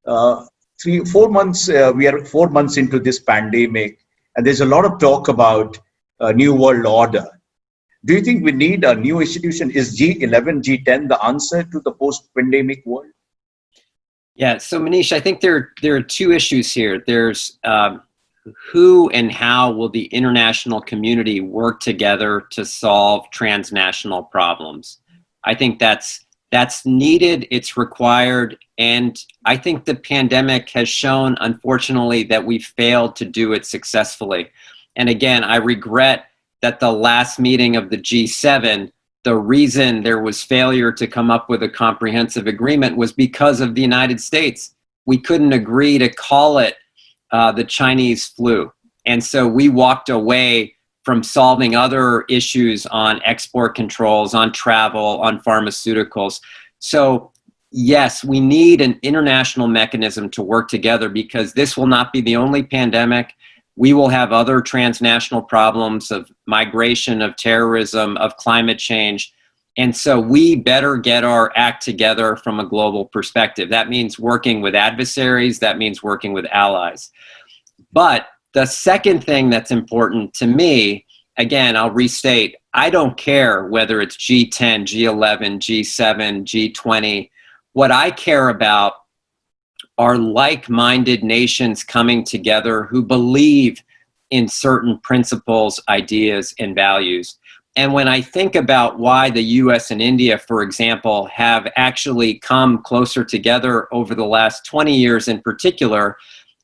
4 months, we are 4 months into this pandemic, and there's a lot of talk about a new world order. Do you think we need a new institution? Is G11, G10 the answer to the post-pandemic world? Yeah, so Manish, I think there are two issues here. There's who and how will the international community work together to solve transnational problems? I think that's That's needed, it's required, and I think the pandemic has shown, unfortunately, that we failed to do it successfully. And again, I regret that the last meeting of the G7, the reason there was failure to come up with a comprehensive agreement was because of the United States. We couldn't agree to call it the Chinese flu. And so we walked away from solving other issues on export controls, on travel, on pharmaceuticals. So yes, we need an international mechanism to work together, because this will not be the only pandemic. We will have other transnational problems of migration, of terrorism, of climate change. And so we better get our act together from a global perspective. That means working with adversaries, that means working with allies. But the second thing that's important to me, again, I'll restate, I don't care whether it's G10, G11, G7, G20. What I care about are like-minded nations coming together who believe in certain principles, ideas, and values. And when I think about why the US and India, for example, have actually come closer together over the last 20 years in particular,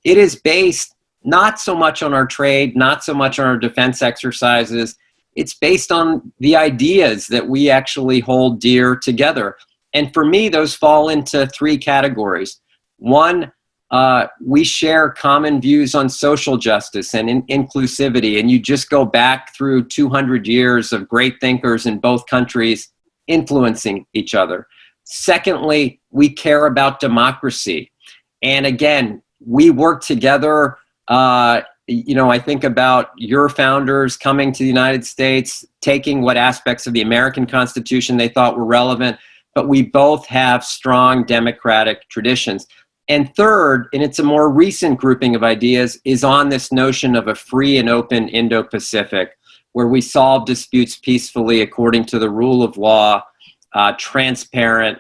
it is based not so much on our trade, not so much on our defense exercises. It's based on the ideas that we actually hold dear together. And for me, those fall into three categories. One, we share common views on social justice and inclusivity, and you just go back through 200 years of great thinkers in both countries influencing each other. Secondly, we care about democracy. And again, we work together. I think about your founders coming to the United States, taking what aspects of the American Constitution they thought were relevant, but we both have strong democratic traditions. And third, and it's a more recent grouping of ideas, is on this notion of a free and open Indo-Pacific, where we solve disputes peacefully according to the rule of law, transparent.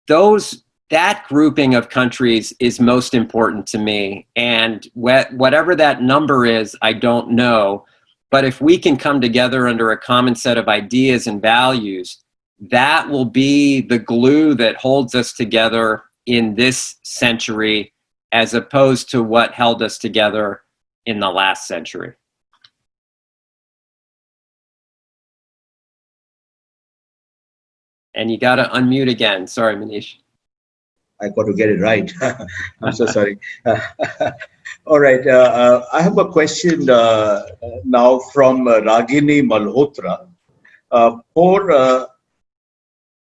That grouping of countries is most important to me. And whatever that number is, I don't know. But if we can come together under a common set of ideas and values, that will be the glue that holds us together in this century, as opposed to what held us together in the last century. And you got to unmute again. Sorry, Manish. I got to get it right. I'm so sorry. All right. I have a question now from Ragini Malhotra for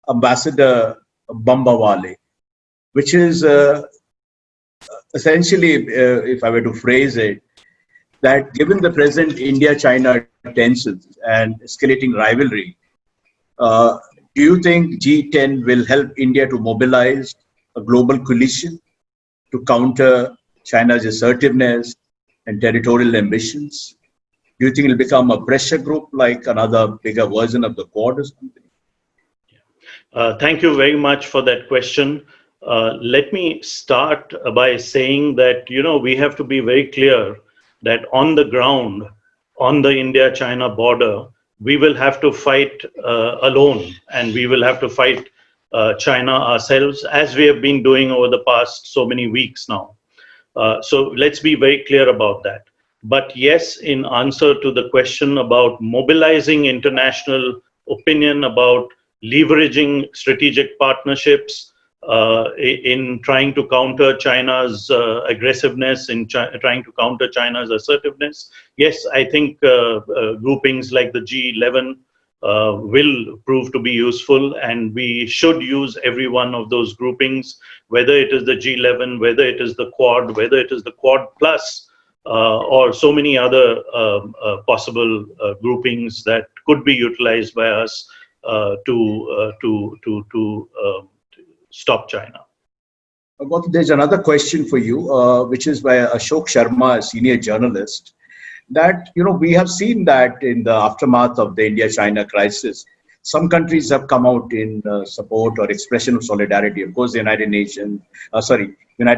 Ambassador Bambawale, which is essentially, if I were to phrase it, that given the present India-China tensions and escalating rivalry, do you think G10 will help India to mobilize a global coalition to counter China's assertiveness and territorial ambitions? Do you think it'll become a pressure group like another bigger version of the Quad or something? Thank you very much for that question. Let me start by saying that, we have to be very clear that on the ground, on the India-China border, we will have to fight alone, and we will have to fight China ourselves, as we have been doing over the past so many weeks now. So let's be very clear about that. But yes, in answer to the question about mobilizing international opinion, about leveraging strategic partnerships in trying to counter China's aggressiveness, in trying to counter China's assertiveness, yes, I think groupings like the G11 will prove to be useful, and we should use every one of those groupings, whether it is the G11, whether it is the Quad, whether it is the Quad Plus, or so many other possible groupings that could be utilized by us to stop China. There's another question for you, which is by Ashok Sharma, a senior journalist. That, we have seen that in the aftermath of the India-China crisis, some countries have come out in support or expression of solidarity. Of course, the United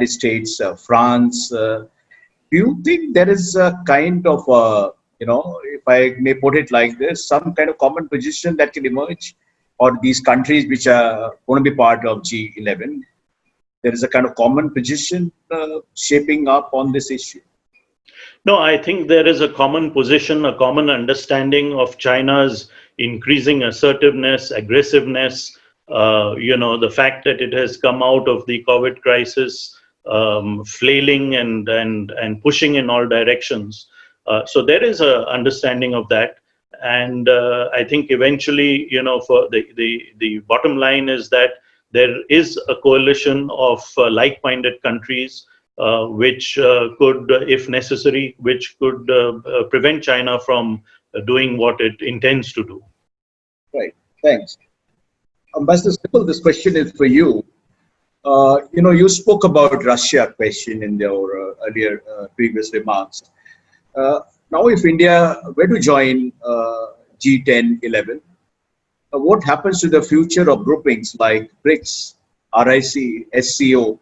States, France. Do you think there is a kind of, if I may put it like this, some kind of common position that can emerge or these countries which are going to be part of G11, there is a kind of common position shaping up on this issue? No, I think there is a common position, a common understanding of China's increasing assertiveness, aggressiveness, the fact that it has come out of the COVID crisis, flailing and pushing in all directions. So there is a understanding of that. And I think eventually, for the bottom line is that there is a coalition of like-minded countries which could, if necessary, which could prevent China from doing what it intends to do. Right. Thanks. Ambassador Sipal, this question is for you. You spoke about Russia question in your earlier previous remarks. Now, if India were to join G10, 11, what happens to the future of groupings like BRICS, RIC, SCO?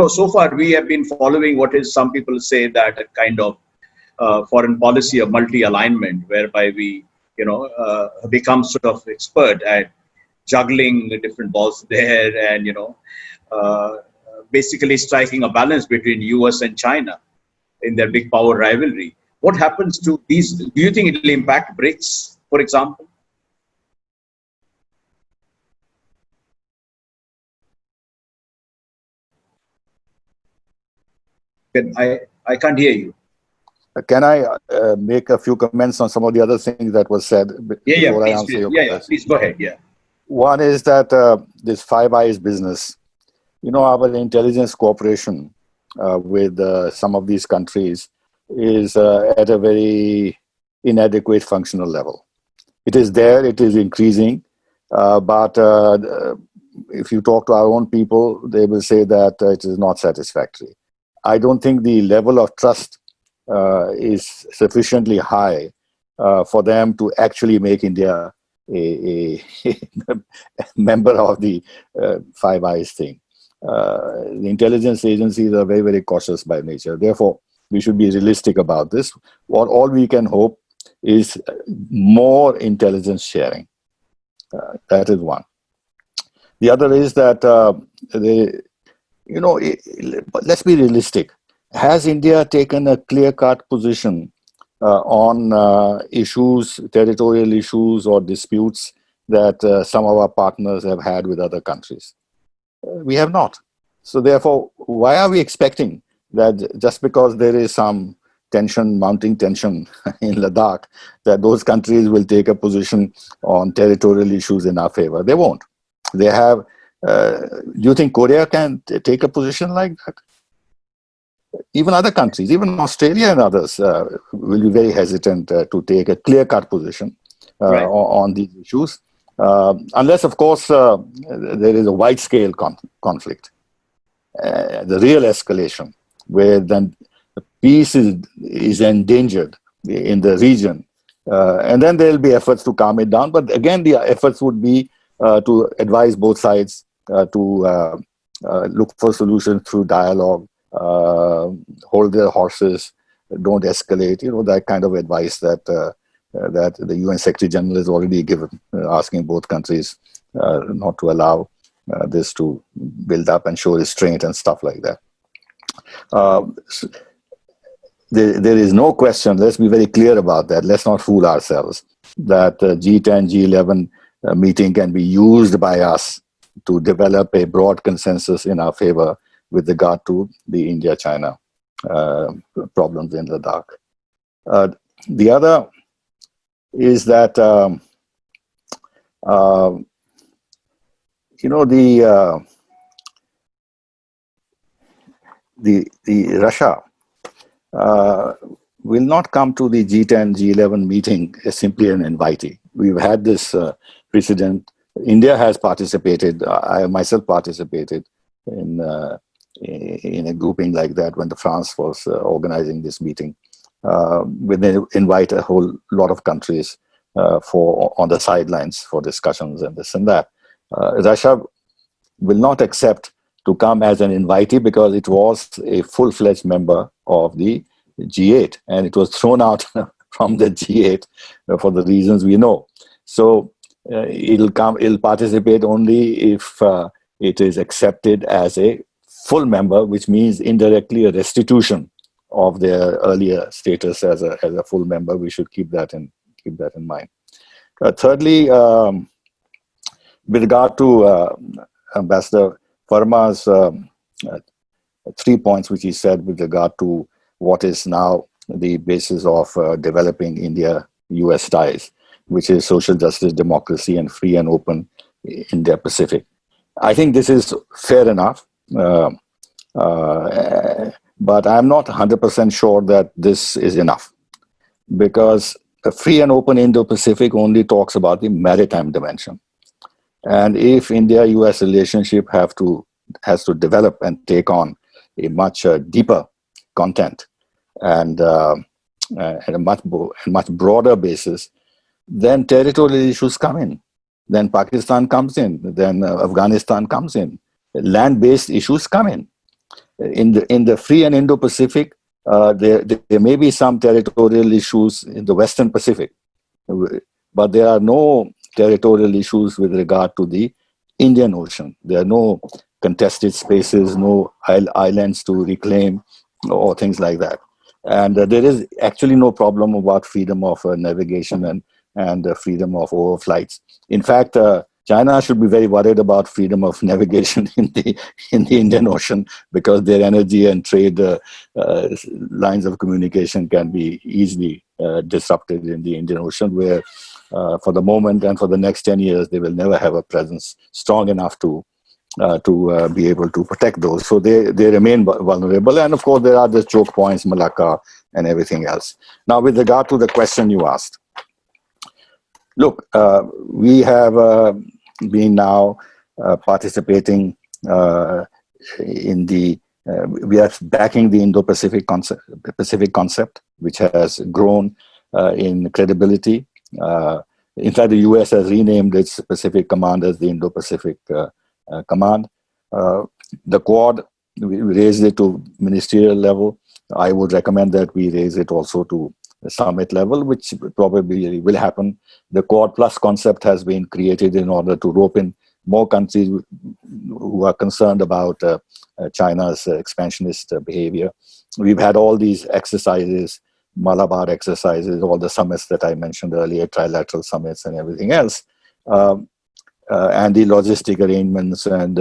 So far we have been following what is some people say that a kind of foreign policy of multi-alignment, whereby we, become sort of expert at juggling the different balls there and, basically striking a balance between US and China in their big power rivalry. What happens to these? Do you think it will impact BRICS, for example? I can't hear you. Can I make a few comments on some of the other things that was said before I answer your question? Please go ahead. Yeah. One is that this Five Eyes business, our intelligence cooperation with some of these countries is at a very inadequate functional level. It is there, it is increasing, but if you talk to our own people, they will say that it is not satisfactory. I don't think the level of trust is sufficiently high for them to actually make India a member of the Five Eyes thing. The intelligence agencies are very, very cautious by nature. Therefore, we should be realistic about this. All we can hope is more intelligence sharing. That is one. The other is that let's be realistic. Has India taken a clear-cut position on issues, territorial issues or disputes that some of our partners have had with other countries? We have not. So therefore, why are we expecting that just because there is some tension, mounting tension in Ladakh, that those countries will take a position on territorial issues in our favor? They won't. They have. Do you think Korea can take a position like that? Even other countries, even Australia and others will be very hesitant to take a clear-cut position on these issues. Unless, of course, there is a wide-scale conflict, the real escalation, where then peace is endangered in the region. And then there will be efforts to calm it down. But again, the efforts would be to advise both sides to look for solutions through dialogue, hold their horses, don't escalate, that kind of advice that the UN Secretary General has already given, asking both countries not to allow this to build up and show restraint and stuff like that. There is no question, let's be very clear about that, let's not fool ourselves, that G10, G11 meeting can be used by us to develop a broad consensus in our favor with regard to the India-China problems in Ladakh. The other is that, the Russia will not come to the G10, G11 meeting as simply an invitee. We've had this precedent. India has participated. I myself participated in a grouping like that when France was organizing this meeting. When they invite a whole lot of countries on the sidelines for discussions and this and that. Russia will not accept to come as an invitee because it was a full-fledged member of the G8 and it was thrown out from the G8 for the reasons we know. So it'll participate only if it is accepted as a full member, which means indirectly a restitution of their earlier status as a full member. We should keep that in mind. Thirdly, with regard to Ambassador Verma's 3 points which he said with regard to what is now the basis of developing India-US ties, which is social justice, democracy, and free and open Indo-Pacific. I think this is fair enough, but I'm not 100% sure that this is enough, because a free and open Indo-Pacific only talks about the maritime dimension. And if India-US relationship has to develop and take on a much deeper content and a much broader basis, then territorial issues come in. Then Pakistan comes in. Then Afghanistan comes in. Land-based issues come in. In the free and Indo-Pacific, there may be some territorial issues in the Western Pacific, but there are no territorial issues with regard to the Indian Ocean. There are no contested spaces, no islands to reclaim, or things like that. And there is actually no problem about freedom of navigation and freedom of overflights. In fact, China should be very worried about freedom of navigation in the Indian Ocean, because their energy and trade lines of communication can be easily disrupted in the Indian Ocean, where for the moment and for the next 10 years, they will never have a presence strong enough to be able to protect those. So they remain vulnerable. And of course, there are the choke points, Malacca, and everything else. Now, with regard to the question you asked, look, we have been now participating in the, we are backing the Indo-Pacific concept, which has grown in credibility. In fact, the US has renamed its Pacific Command as the Indo-Pacific Command. The Quad, we raised it to ministerial level. I would recommend that we raise it also to the summit level, which probably will happen. The Quad Plus concept has been created in order to rope in more countries who are concerned about China's expansionist behavior. We've had all these exercises, Malabar exercises, all the summits that I mentioned earlier, trilateral summits and everything else, and the logistic arrangements and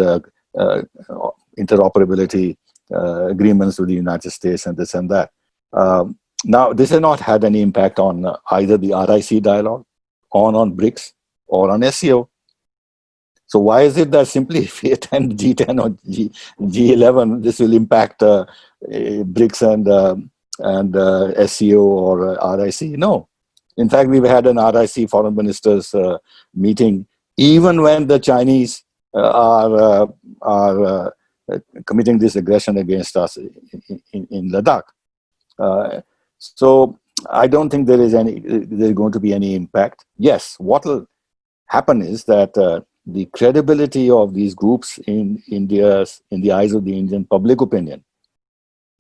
interoperability agreements with the United States and this and that. Now, this has not had any impact on either the RIC dialogue, or on BRICS, or on SCO. So why is it that simply if we attend G10 or G11, this will impact BRICS and SCO or RIC? No. In fact, we've had an RIC foreign ministers meeting, even when the Chinese are committing this aggression against us in Ladakh. So I don't think there's going to be any impact. Yes, what will happen is that the credibility of these groups in the eyes of the Indian public opinion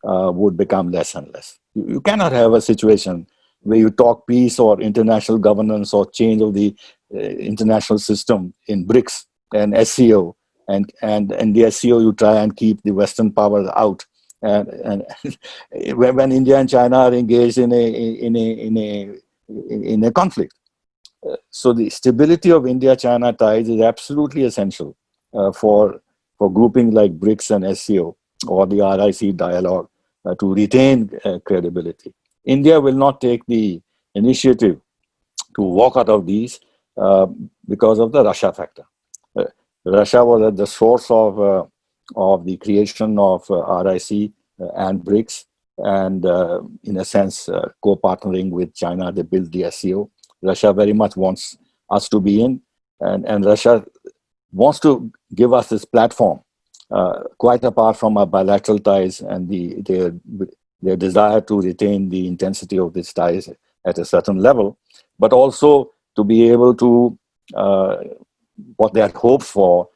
would become less and less. You cannot have a situation where you talk peace or international governance or change of the international system in BRICS and SCO, and in the SCO you try and keep the Western powers out. And when India and China are engaged in a conflict, so the stability of India-China ties is absolutely essential for grouping like BRICS and SCO or the RIC dialogue to retain credibility. India will not take the initiative to walk out of these because of the Russia factor. Russia was at the source of the creation of RIC and BRICS, and in a sense, co-partnering with China, they built the SCO. Russia very much wants us to be in, and Russia wants to give us this platform, quite apart from our bilateral ties and their desire to retain the intensity of these ties at a certain level, but also to be able to, what they had hoped for,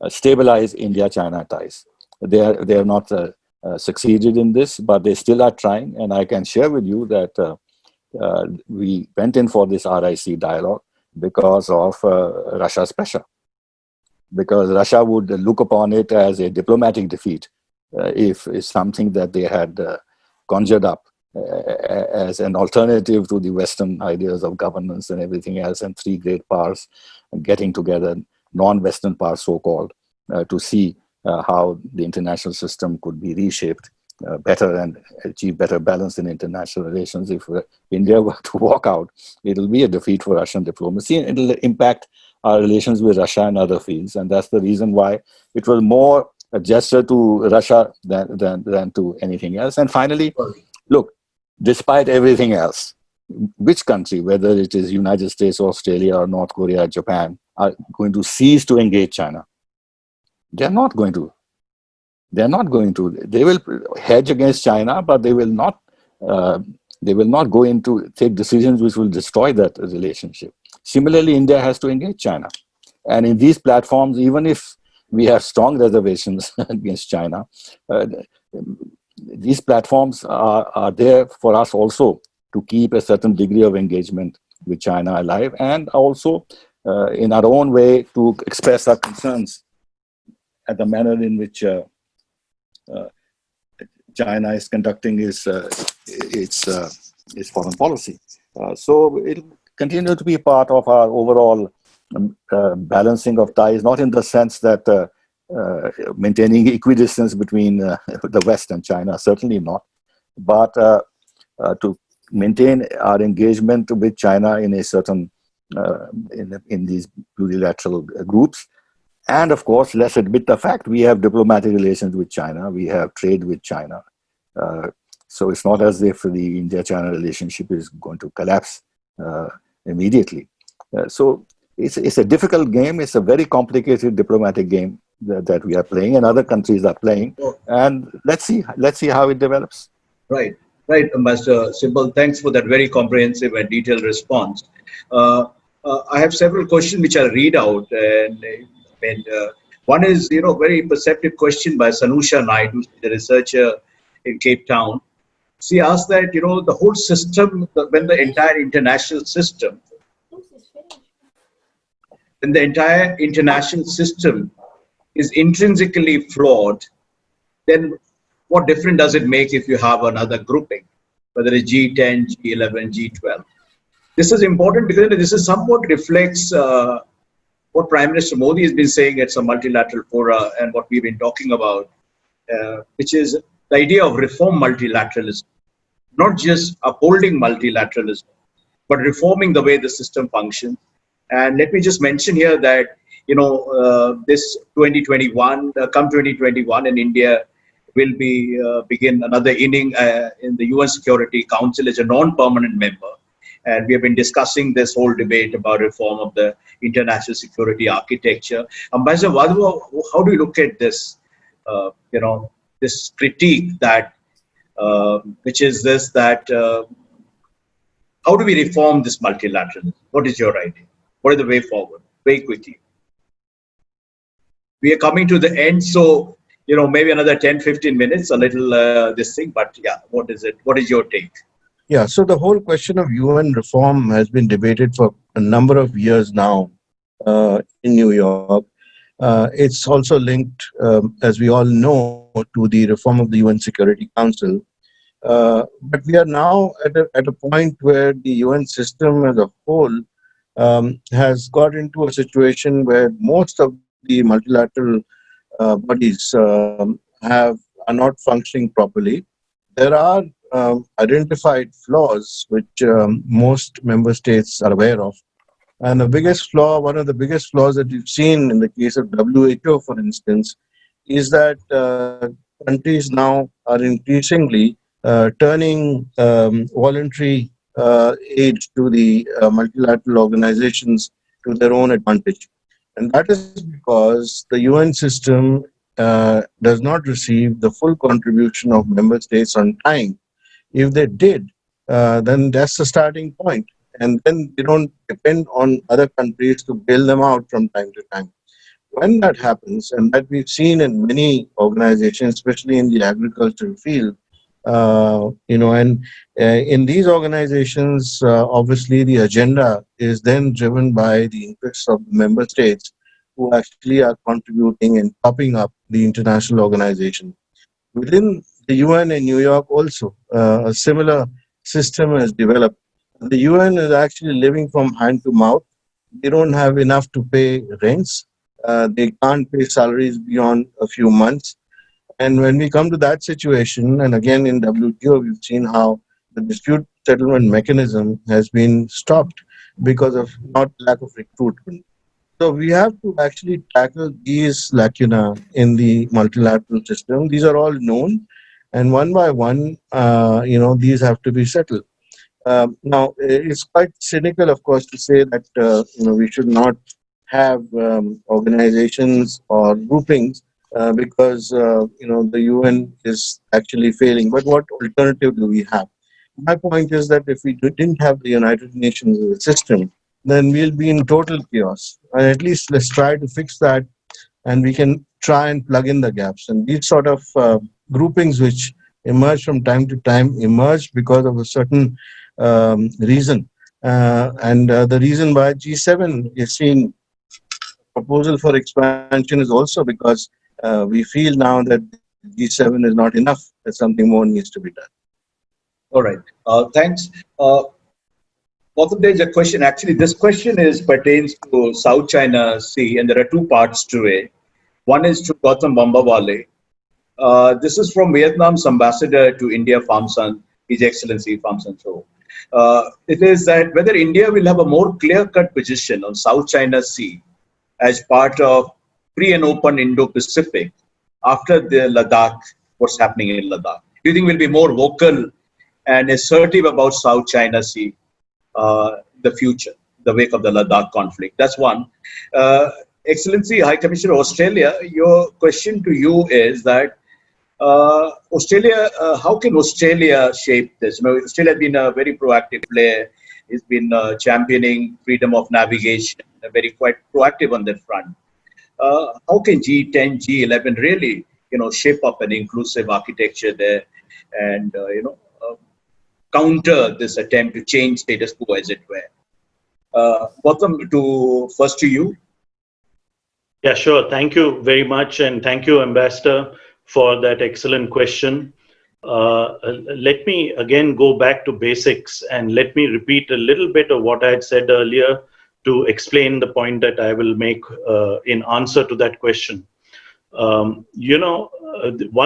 stabilize India-China ties. They have not succeeded in this, but they still are trying, and I can share with you that we went in for this RIC dialogue, because of Russia's pressure. Because Russia would look upon it as a diplomatic defeat if it's something that they had conjured up as an alternative to the Western ideas of governance and everything else, and three great powers getting together, non-Western powers so-called, to see how the international system could be reshaped better and achieve better balance in international relations. If India were to walk out, it will be a defeat for Russian diplomacy, and it will impact our relations with Russia and other fields. And that's the reason why it was more a gesture to Russia than to anything else. And finally, look, despite everything else, which country, whether it is United States, Australia, or North Korea, or Japan, are going to cease to engage China? They're not going to. They're not going to. They will hedge against China, but they will not. They will not go into take decisions which will destroy that relationship. Similarly, India has to engage China, and in these platforms, even if we have strong reservations against China, these platforms are there for us also to keep a certain degree of engagement with China alive, and also in our own way to express our concerns at the manner in which China is conducting its foreign policy. So it will continue to be part of our overall balancing of ties, not in the sense that maintaining equidistance between the West and China, certainly not, but to maintain our engagement with China in a certain, in these plurilateral groups. And of course, let's admit the fact we have diplomatic relations with China, we have trade with China. So it's not as if the India-China relationship is going to collapse immediately. So it's a difficult game. It's a very complicated diplomatic game that we are playing, and other countries are playing. And let's see how it develops. Right, Ambassador Sibbal. Thanks for that very comprehensive and detailed response. I have several questions which I'll read out, and one is, very perceptive question by Sanusha Naidu, the researcher in Cape Town. She asked that, the whole system, when the entire international system is intrinsically flawed, then what difference does it make if you have another grouping, whether it's G10, G11, G12? This is important because this is somewhat reflects what Prime Minister Modi has been saying at some multilateral fora and what we've been talking about, which is the idea of reform multilateralism, not just upholding multilateralism, but reforming the way the system functions. And let me just mention here that, this 2021, come 2021 in India, will begin another inning in the UN Security Council as a non-permanent member. And we have been discussing this whole debate about reform of the international security architecture. Ambassador Wadhwa, how do you look at this, this critique that, which is this, that how do we reform this multilateralism? What is your idea? What is the way forward? Very quickly. We are coming to the end, so, maybe another 10, 15 minutes, a little this thing, but yeah, what is it? What is your take? Yeah, so the whole question of UN reform has been debated for a number of years now in New York. It's also linked, as we all know, to the reform of the UN Security Council. But we are now at a point where the UN system as a whole has got into a situation where most of the multilateral bodies are not functioning properly. There are identified flaws which most member states are aware of. And the biggest flaw, one of the biggest flaws that you've seen in the case of WHO, for instance, is that countries now are increasingly turning voluntary aid to the multilateral organizations to their own advantage. And that is because the UN system does not receive the full contribution of member states on time. If they did, then that's the starting point. And then they don't depend on other countries to bail them out from time to time. When that happens, and that we've seen in many organizations, especially in the agricultural field, And in these organizations, obviously the agenda is then driven by the interests of the member states who actually are contributing and topping up the international organization. Within the UN in New York also, a similar system has developed. The UN is actually living from hand to mouth. They don't have enough to pay rents. They can't pay salaries beyond a few months. And when we come to that situation, and again in WTO, we've seen how the dispute settlement mechanism has been stopped because of not lack of recruitment. So we have to actually tackle these lacuna in the multilateral system. These are all known, and one by one, these have to be settled. Now, it's quite cynical, of course, to say that we should not have organizations or groupings because the UN is actually failing. But what alternative do we have? My point is that if we didn't have the United Nations as a system, then we'll be in total chaos. And at least let's try to fix that, and we can try and plug in the gaps. And these sort of groupings which emerge from time to time emerge because of a certain reason. And the reason why G7 is seeing proposal for expansion is also because we feel now that G7 is not enough, that something more needs to be done. All right. Thanks. Gautam, there's a question. Actually, this question pertains to South China Sea, and there are two parts to it. One is to Gautam Bambawale. This is from Vietnam's ambassador to India, Famsan, His Excellency Famsan Cho. It is that whether India will have a more clear-cut position on South China Sea as part of free and open Indo-Pacific after the Ladakh, what's happening in Ladakh. Do you think we'll be more vocal and assertive about South China Sea, the future, the wake of the Ladakh conflict? That's one. Excellency High Commissioner Australia, your question to you is that Australia, how can Australia shape this? Australia has been a very proactive player. It's been championing freedom of navigation, quite proactive on that front. How can G10, G11 really, shape up an inclusive architecture there and, counter this attempt to change status quo, as it were? Gautam, first to you. Yeah, sure. Thank you very much. And thank you, Ambassador, for that excellent question. Let me again go back to basics and let me repeat a little bit of what I had said earlier to explain the point that I will make in answer to that question. One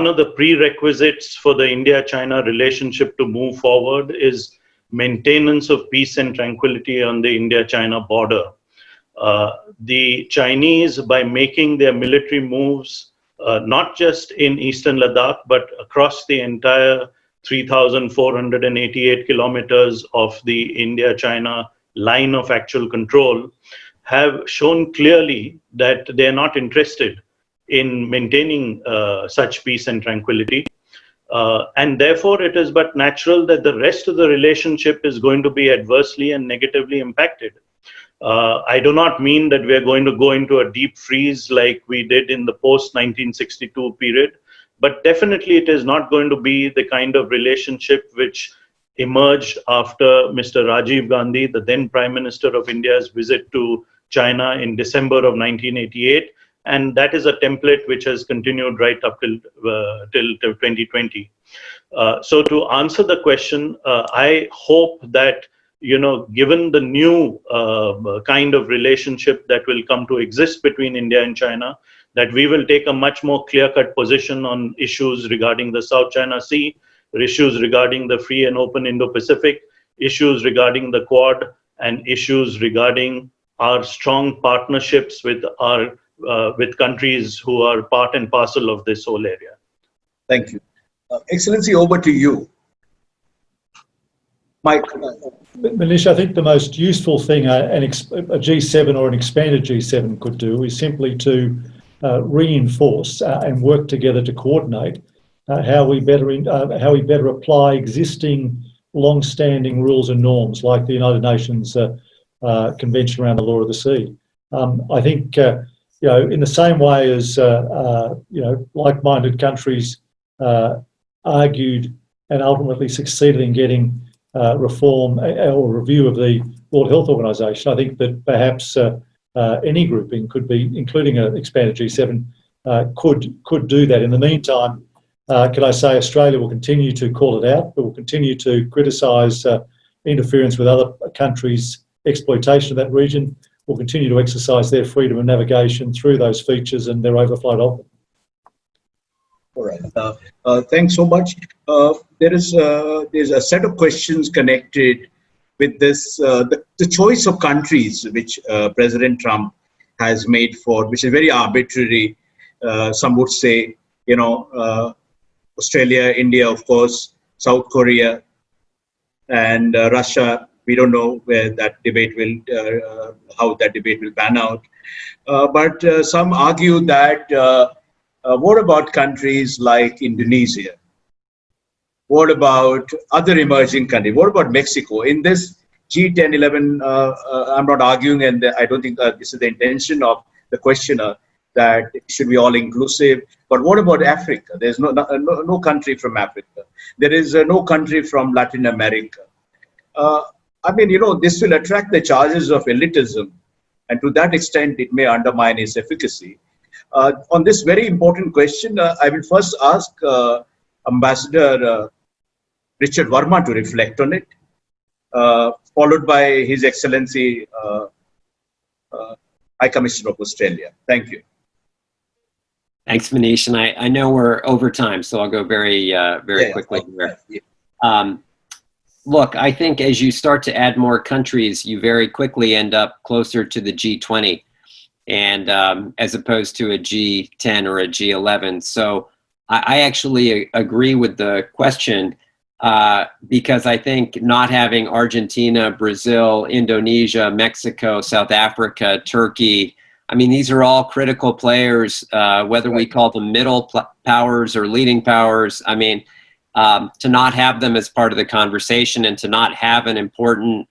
of the prerequisites for the India-China relationship to move forward is maintenance of peace and tranquility on the India-China border. The Chinese, by making their military moves, not just in eastern Ladakh, but across the entire 3,488 kilometers of the India-China line of actual control, have shown clearly that they are not interested in maintaining such peace and tranquility. And therefore, it is but natural that the rest of the relationship is going to be adversely and negatively impacted. I do not mean that we are going to go into a deep freeze like we did in the post-1962 period, but definitely it is not going to be the kind of relationship which emerged after Mr. Rajiv Gandhi, the then Prime Minister of India's visit to China in December of 1988. And that is a template which has continued right up till 2020. So to answer the question, I hope that, given the new kind of relationship that will come to exist between India and China, that we will take a much more clear-cut position on issues regarding the South China Sea, issues regarding the free and open Indo-Pacific, issues regarding the Quad, and issues regarding our strong partnerships with countries who are part and parcel of this whole area. Thank you. Excellency, over to you. Mike. Manish, I think the most useful thing a G7 or an expanded G7 could do is simply to reinforce and work together to coordinate how we better apply existing long-standing rules and norms like the United Nations Convention around the Law of the Sea. I think in the same way as like-minded countries argued and ultimately succeeded in getting reform or review of the World Health Organization, I think that perhaps any grouping could be, including an expanded G7, could do that. In the meantime, could I say Australia will continue to call it out, but will continue to criticise interference with other countries' exploitation of that region, will continue to exercise their freedom of navigation through those features and their overflight of them. All right. Thanks so much. There's a set of questions connected with this, the choice of countries which President Trump has made for, which is very arbitrary. Some would say, Australia, India, of course, South Korea, and Russia. We don't know where that debate will, how that debate will pan out. But some argue that what about countries like Indonesia? What about other emerging countries? What about Mexico? In this G10, 11, I'm not arguing, and I don't think this is the intention of the questioner, that it should be all inclusive. But what about Africa? There's no country from Africa. There is no country from Latin America. This will attract the charges of elitism, and to that extent, it may undermine its efficacy. On this very important question, I will first ask Ambassador Richard Verma to reflect on it, followed by His Excellency High Commissioner of Australia. Thank you. Thanks, Manish. And I know we're over time, so I'll go very quickly here. Yeah. Look, I think as you start to add more countries, you very quickly end up closer to the G20, and as opposed to a G10 or a G11. So I actually agree with the question, because I think not having Argentina, Brazil, Indonesia, Mexico, South Africa, Turkey, these are all critical players, whether we call them middle powers or leading powers. To not have them as part of the conversation and to not have an important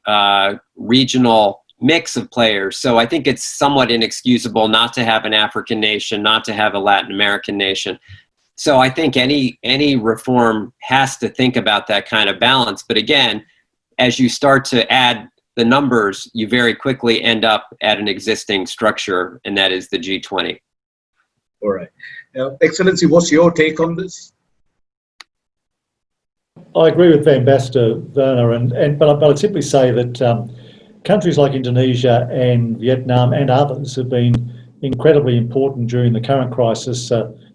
regional mix of players. So I think it's somewhat inexcusable not to have an African nation, not to have a Latin American nation. So I think any reform has to think about that kind of balance. But again, as you start to add the numbers, you very quickly end up at an existing structure, and that is the G20. All right. Excellency, what's your take on this? I agree with Ambassador Werner, but I'd simply say that countries like Indonesia and Vietnam and others have been incredibly important during the current crisis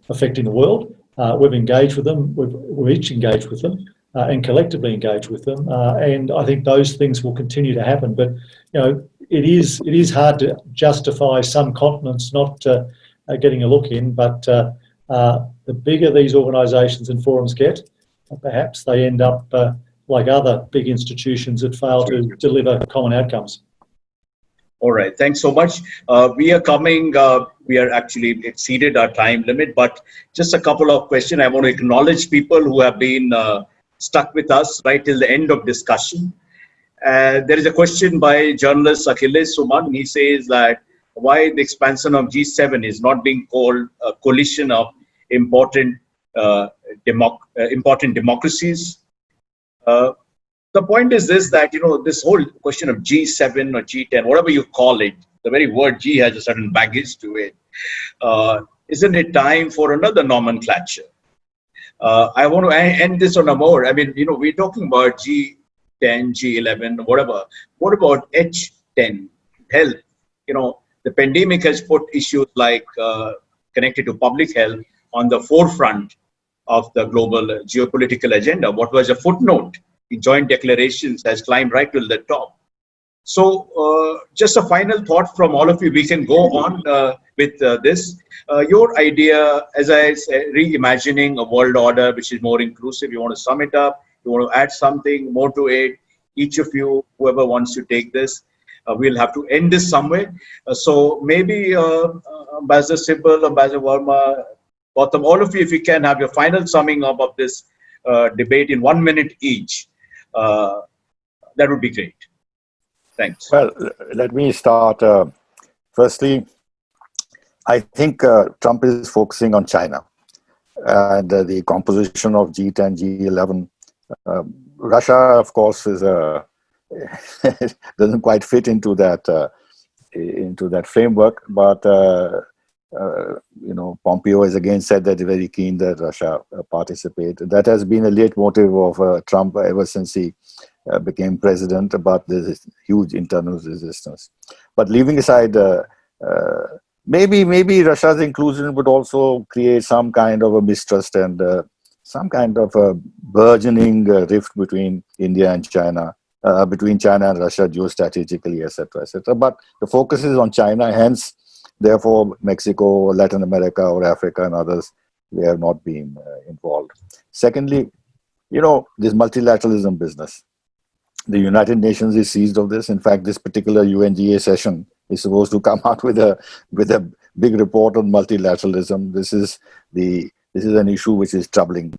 affecting the world. We've engaged with them, we've each engaged with them, and collectively engaged with them, and I think those things will continue to happen. But it is hard to justify some continents not getting a look in, but the bigger these organisations and forums get, perhaps they end up like other big institutions that fail to deliver common outcomes. All right, thanks so much. We are actually exceeded our time limit, but just a couple of questions. I want to acknowledge people who have been stuck with us right till the end of discussion. There is a question by journalist Achilles Suman. He says that why the expansion of G7 is not being called a coalition of important democracies. The point is this, that this whole question of G7 or G10, whatever you call it, the very word G has a certain baggage to it. Isn't it time for another nomenclature? I want to end this on a more, we're talking about G10, G11, whatever. What about H10, health? The pandemic has put issues like connected to public health on the forefront of the global geopolitical agenda. What was a footnote in joint declarations has climbed right to the top. So just a final thought from all of you. We can go on with this. Your idea, as I said, reimagining a world order which is more inclusive. You want to sum it up? You want to add something more to it? Each of you, whoever wants to take this, we'll have to end this somewhere. So maybe Ambassador Sibal, Ambassador Verma, Gautam, all of you, if you can have your final summing up of this debate in 1 minute each, that would be great. Thanks. Well, let me start. Firstly, I think Trump is focusing on China and the composition of G10, G11 Russia, of course, is doesn't quite fit into that framework. But Pompeo has again said that he's very keen that Russia participate. That has been a leitmotif of Trump ever since he became president. But there's this huge internal resistance. But leaving aside, maybe Russia's inclusion would also create some kind of a mistrust and some kind of a burgeoning rift between India and China, between China and Russia geostrategically, etc., etc. But the focus is on China, hence, therefore, Mexico, Latin America, or Africa and others, they have not been involved. Secondly, this multilateralism business. The United Nations is seized of this. In fact, this particular UNGA session is supposed to come out with a big report on multilateralism. This is an issue which is troubling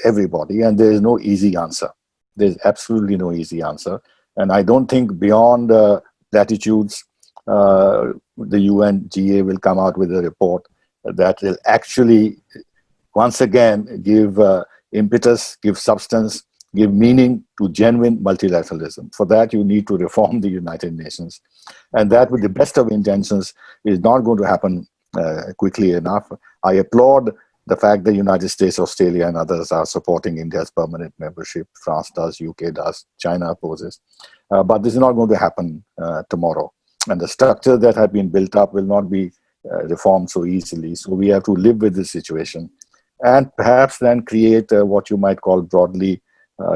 everybody, and there is no easy answer. There's absolutely no easy answer, and I don't think beyond latitudes, the UNGA will come out with a report that will actually, once again, give impetus, give substance, give meaning to genuine multilateralism. For that, you need to reform the United Nations, and that, with the best of intentions, is not going to happen quickly enough. I applaud the fact that the United States, Australia, and others are supporting India's permanent membership. France does, UK does, China opposes. But this is not going to happen tomorrow. And the structure that had been built up will not be reformed so easily. So we have to live with this situation and perhaps then create what you might call broadly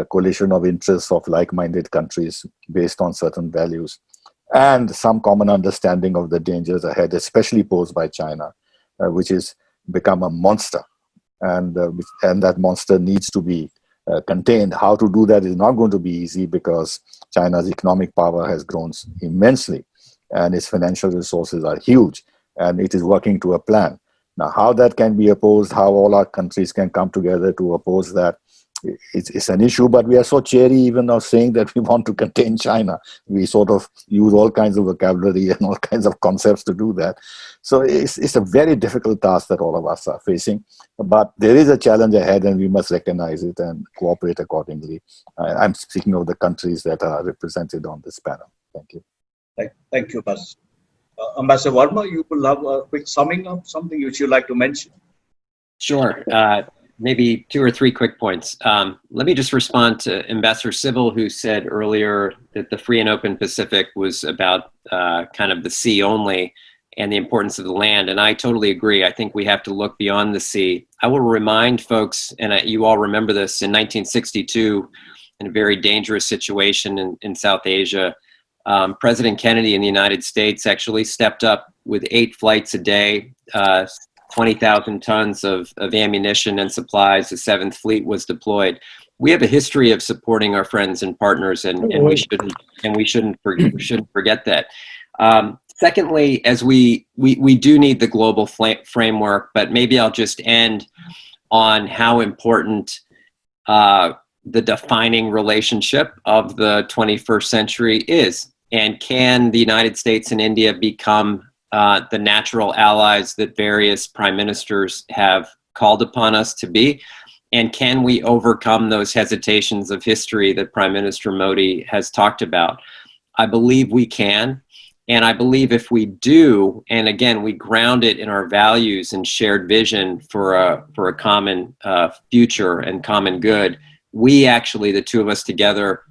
coalition of interests of like-minded countries based on certain values and some common understanding of the dangers ahead, especially posed by China, which is become a monster, and that monster needs to be contained. How to do that is not going to be easy because China's economic power has grown immensely and its financial resources are huge, and it is working to a plan. Now, how that can be opposed, how all our countries can come together to oppose that, it's an issue, but we are so cheery even of saying that we want to contain China. We sort of use all kinds of vocabulary and all kinds of concepts to do that. So it's a very difficult task that all of us are facing, but there is a challenge ahead and we must recognize it and cooperate accordingly. I'm speaking of the countries that are represented on this panel. Thank you. Thank you, Bas. Ambassador Verma, you will have a quick summing up, something which you'd like to mention. Sure. Maybe 2 or 3 quick points. Let me just respond to Ambassador Sybil, who said earlier that the free and open Pacific was about kind of the sea only and the importance of the land. And I totally agree. I think we have to look beyond the sea. I will remind folks, and you all remember this, in 1962, in a very dangerous situation in South Asia, President Kennedy in the United States actually stepped up with 8 flights a day, 20,000 tons of ammunition and supplies. The 7th Fleet was deployed. We have a history of supporting our friends and partners, and we shouldn't forget that. Secondly, as we do need the global framework, but maybe I'll just end on how important the defining relationship of the 21st century is, and can the United States and India become the natural allies that various prime ministers have called upon us to be? And can we overcome those hesitations of history that Prime Minister Modi has talked about? I believe we can. And I believe if we do, and again, we ground it in our values and shared vision for a common future and common good, we actually, the two of us together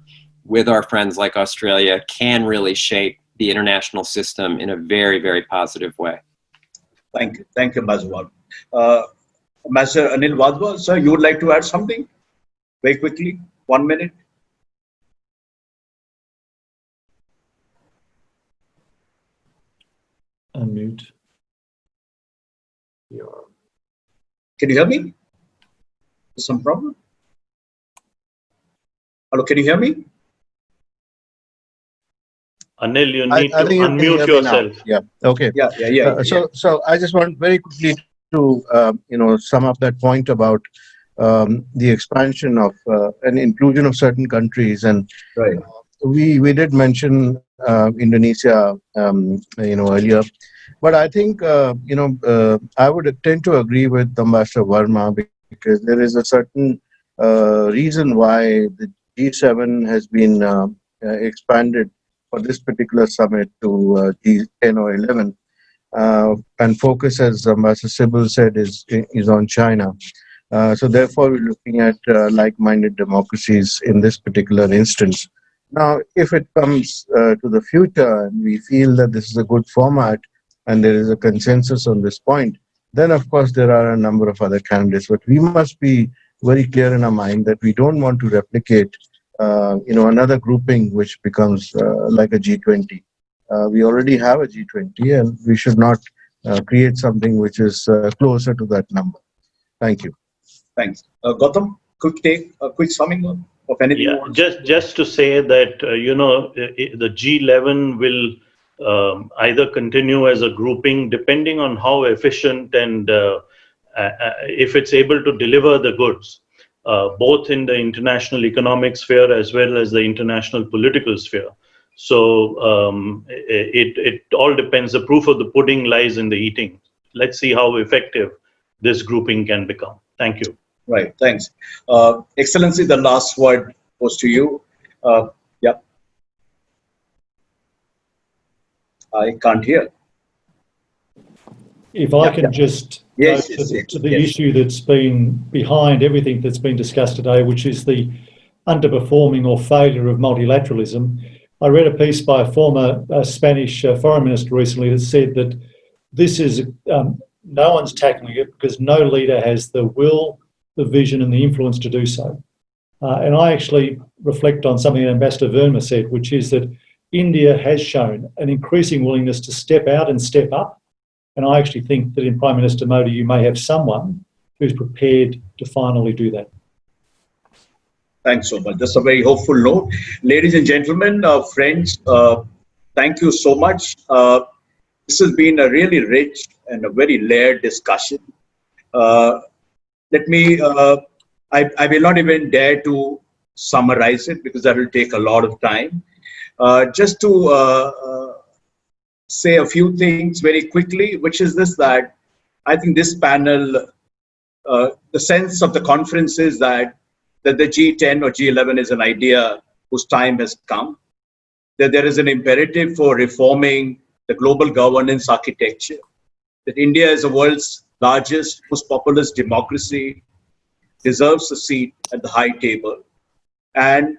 with our friends like Australia, can really shape the international system in a very, very positive way. Thank you, Ambassador. Ambassador Anil Wadhwa, sir, you would like to add something very quickly? 1 minute. Unmute. Can you hear me? There's some problem? Hello, can you hear me? Anil, you need I to think unmute yourself. Yeah. Okay. Yeah. So I just want very quickly to sum up that point about the expansion of and inclusion of certain countries, and Right. we did mention Indonesia earlier, but I think I would tend to agree with Ambassador Verma, because there is a certain reason why the G7 has been expanded for this particular summit to G10 or 11. And focus, as Ambassador Sybil said, is on China. So therefore, we're looking at like-minded democracies in this particular instance. Now, if it comes to the future and we feel that this is a good format and there is a consensus on this point, then of course there are a number of other candidates. But we must be very clear in our mind that we don't want to replicate, another grouping which becomes like a G20. We already have a G20, and we should not create something which is closer to that number. Thank you. Thanks. Gautam, quick summing of anything you want? Just to say that, the G11 will either continue as a grouping depending on how efficient and if it's able to deliver the goods, both in the international economic sphere as well as the international political sphere. So it all depends. The proof of the pudding lies in the eating. Let's see how effective this grouping can become. Thank you. Right, thanks. Excellency, the last word goes to you. Yeah. I can't hear. If I can just go to the issue that's been behind everything that's been discussed today, which is the underperforming or failure of multilateralism. I read a piece by a former Spanish foreign minister recently that said that this is, no one's tackling it because no leader has the will, the vision and the influence to do so. And I actually reflect on something that Ambassador Verma said, which is that India has shown an increasing willingness to step out and step up. And I actually think that in Prime Minister Modi, you may have someone who's prepared to finally do that. Thanks so much. That's a very hopeful note. Ladies and gentlemen, friends, thank you so much. This has been a really rich and a very layered discussion. Let me, I will not even dare to summarize it because that will take a lot of time. Just to say a few things very quickly, which is this, that I think this panel, the sense of the conference is that the G10 or G11 is an idea whose time has come, that there is an imperative for reforming the global governance architecture, that India is the world's largest, most populous democracy, deserves a seat at the high table. And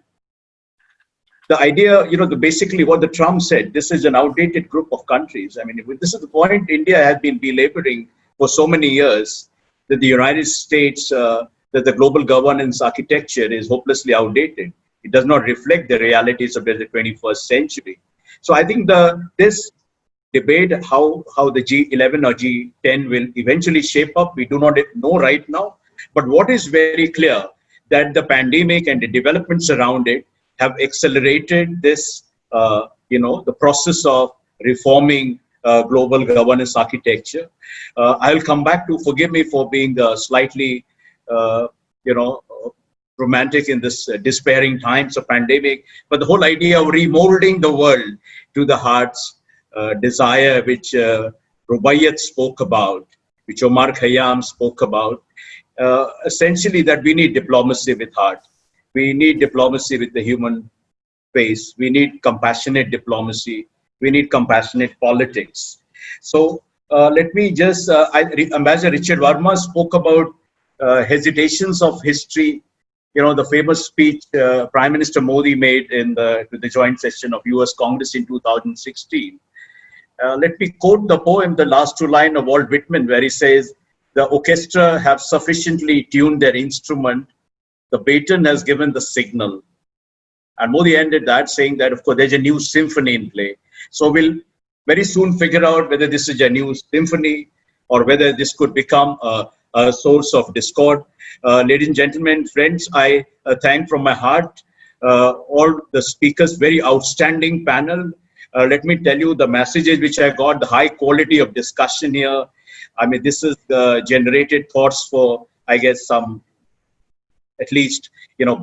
the idea, basically what the Trump said, this is an outdated group of countries. I mean, this is the point India has been belaboring for so many years, that the United States, that the global governance architecture is hopelessly outdated. It does not reflect the realities of the 21st century. So I think this debate, how the G11 or G10 will eventually shape up, we do not know right now. But what is very clear, that the pandemic and the developments around it have accelerated this, the process of reforming global governance architecture. I'll come back to, forgive me for being slightly, romantic in this despairing times of pandemic, but the whole idea of remolding the world to the heart's desire, which Rubaiyat spoke about, which Omar Khayyam spoke about, essentially that we need diplomacy with heart. We need diplomacy with the human face. We need compassionate diplomacy. We need compassionate politics. So let me just, Ambassador Richard Verma spoke about hesitations of history. The famous speech Prime Minister Modi made in the joint session of US Congress in 2016. Let me quote the poem, the last two lines of Walt Whitman, where he says, "The orchestra have sufficiently tuned their instrument. The baton has given the signal." And Modi ended that saying that, of course, there's a new symphony in play. So we'll very soon figure out whether this is a new symphony or whether this could become a source of discord. Ladies and gentlemen, friends, I thank from my heart all the speakers, very outstanding panel. Let me tell you the messages which I got, the high quality of discussion here. I mean, this is generated thoughts for, I guess, some, at least,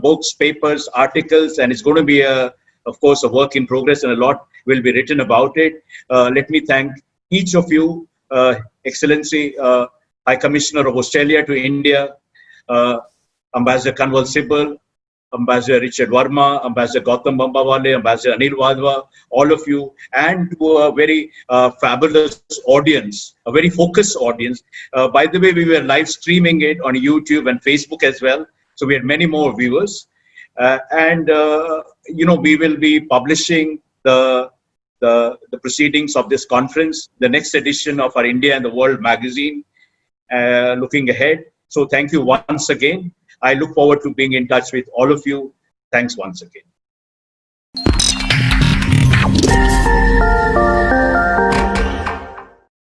books, papers, articles, and it's going to be, of course, a work in progress, and a lot will be written about it. Let me thank each of you, Excellency, High Commissioner of Australia to India, Ambassador Kanwal Sibal, Ambassador Richard Verma, Ambassador Gautam Bambawale, Ambassador Anil Wadhwa, all of you, and to a very fabulous audience, a very focused audience. By the way, we were live streaming it on YouTube and Facebook as well, so we had many more viewers. We will be publishing the proceedings of this conference, the next edition of our India and the World magazine, looking ahead. So thank you once again. I look forward to being in touch with all of you. Thanks once again.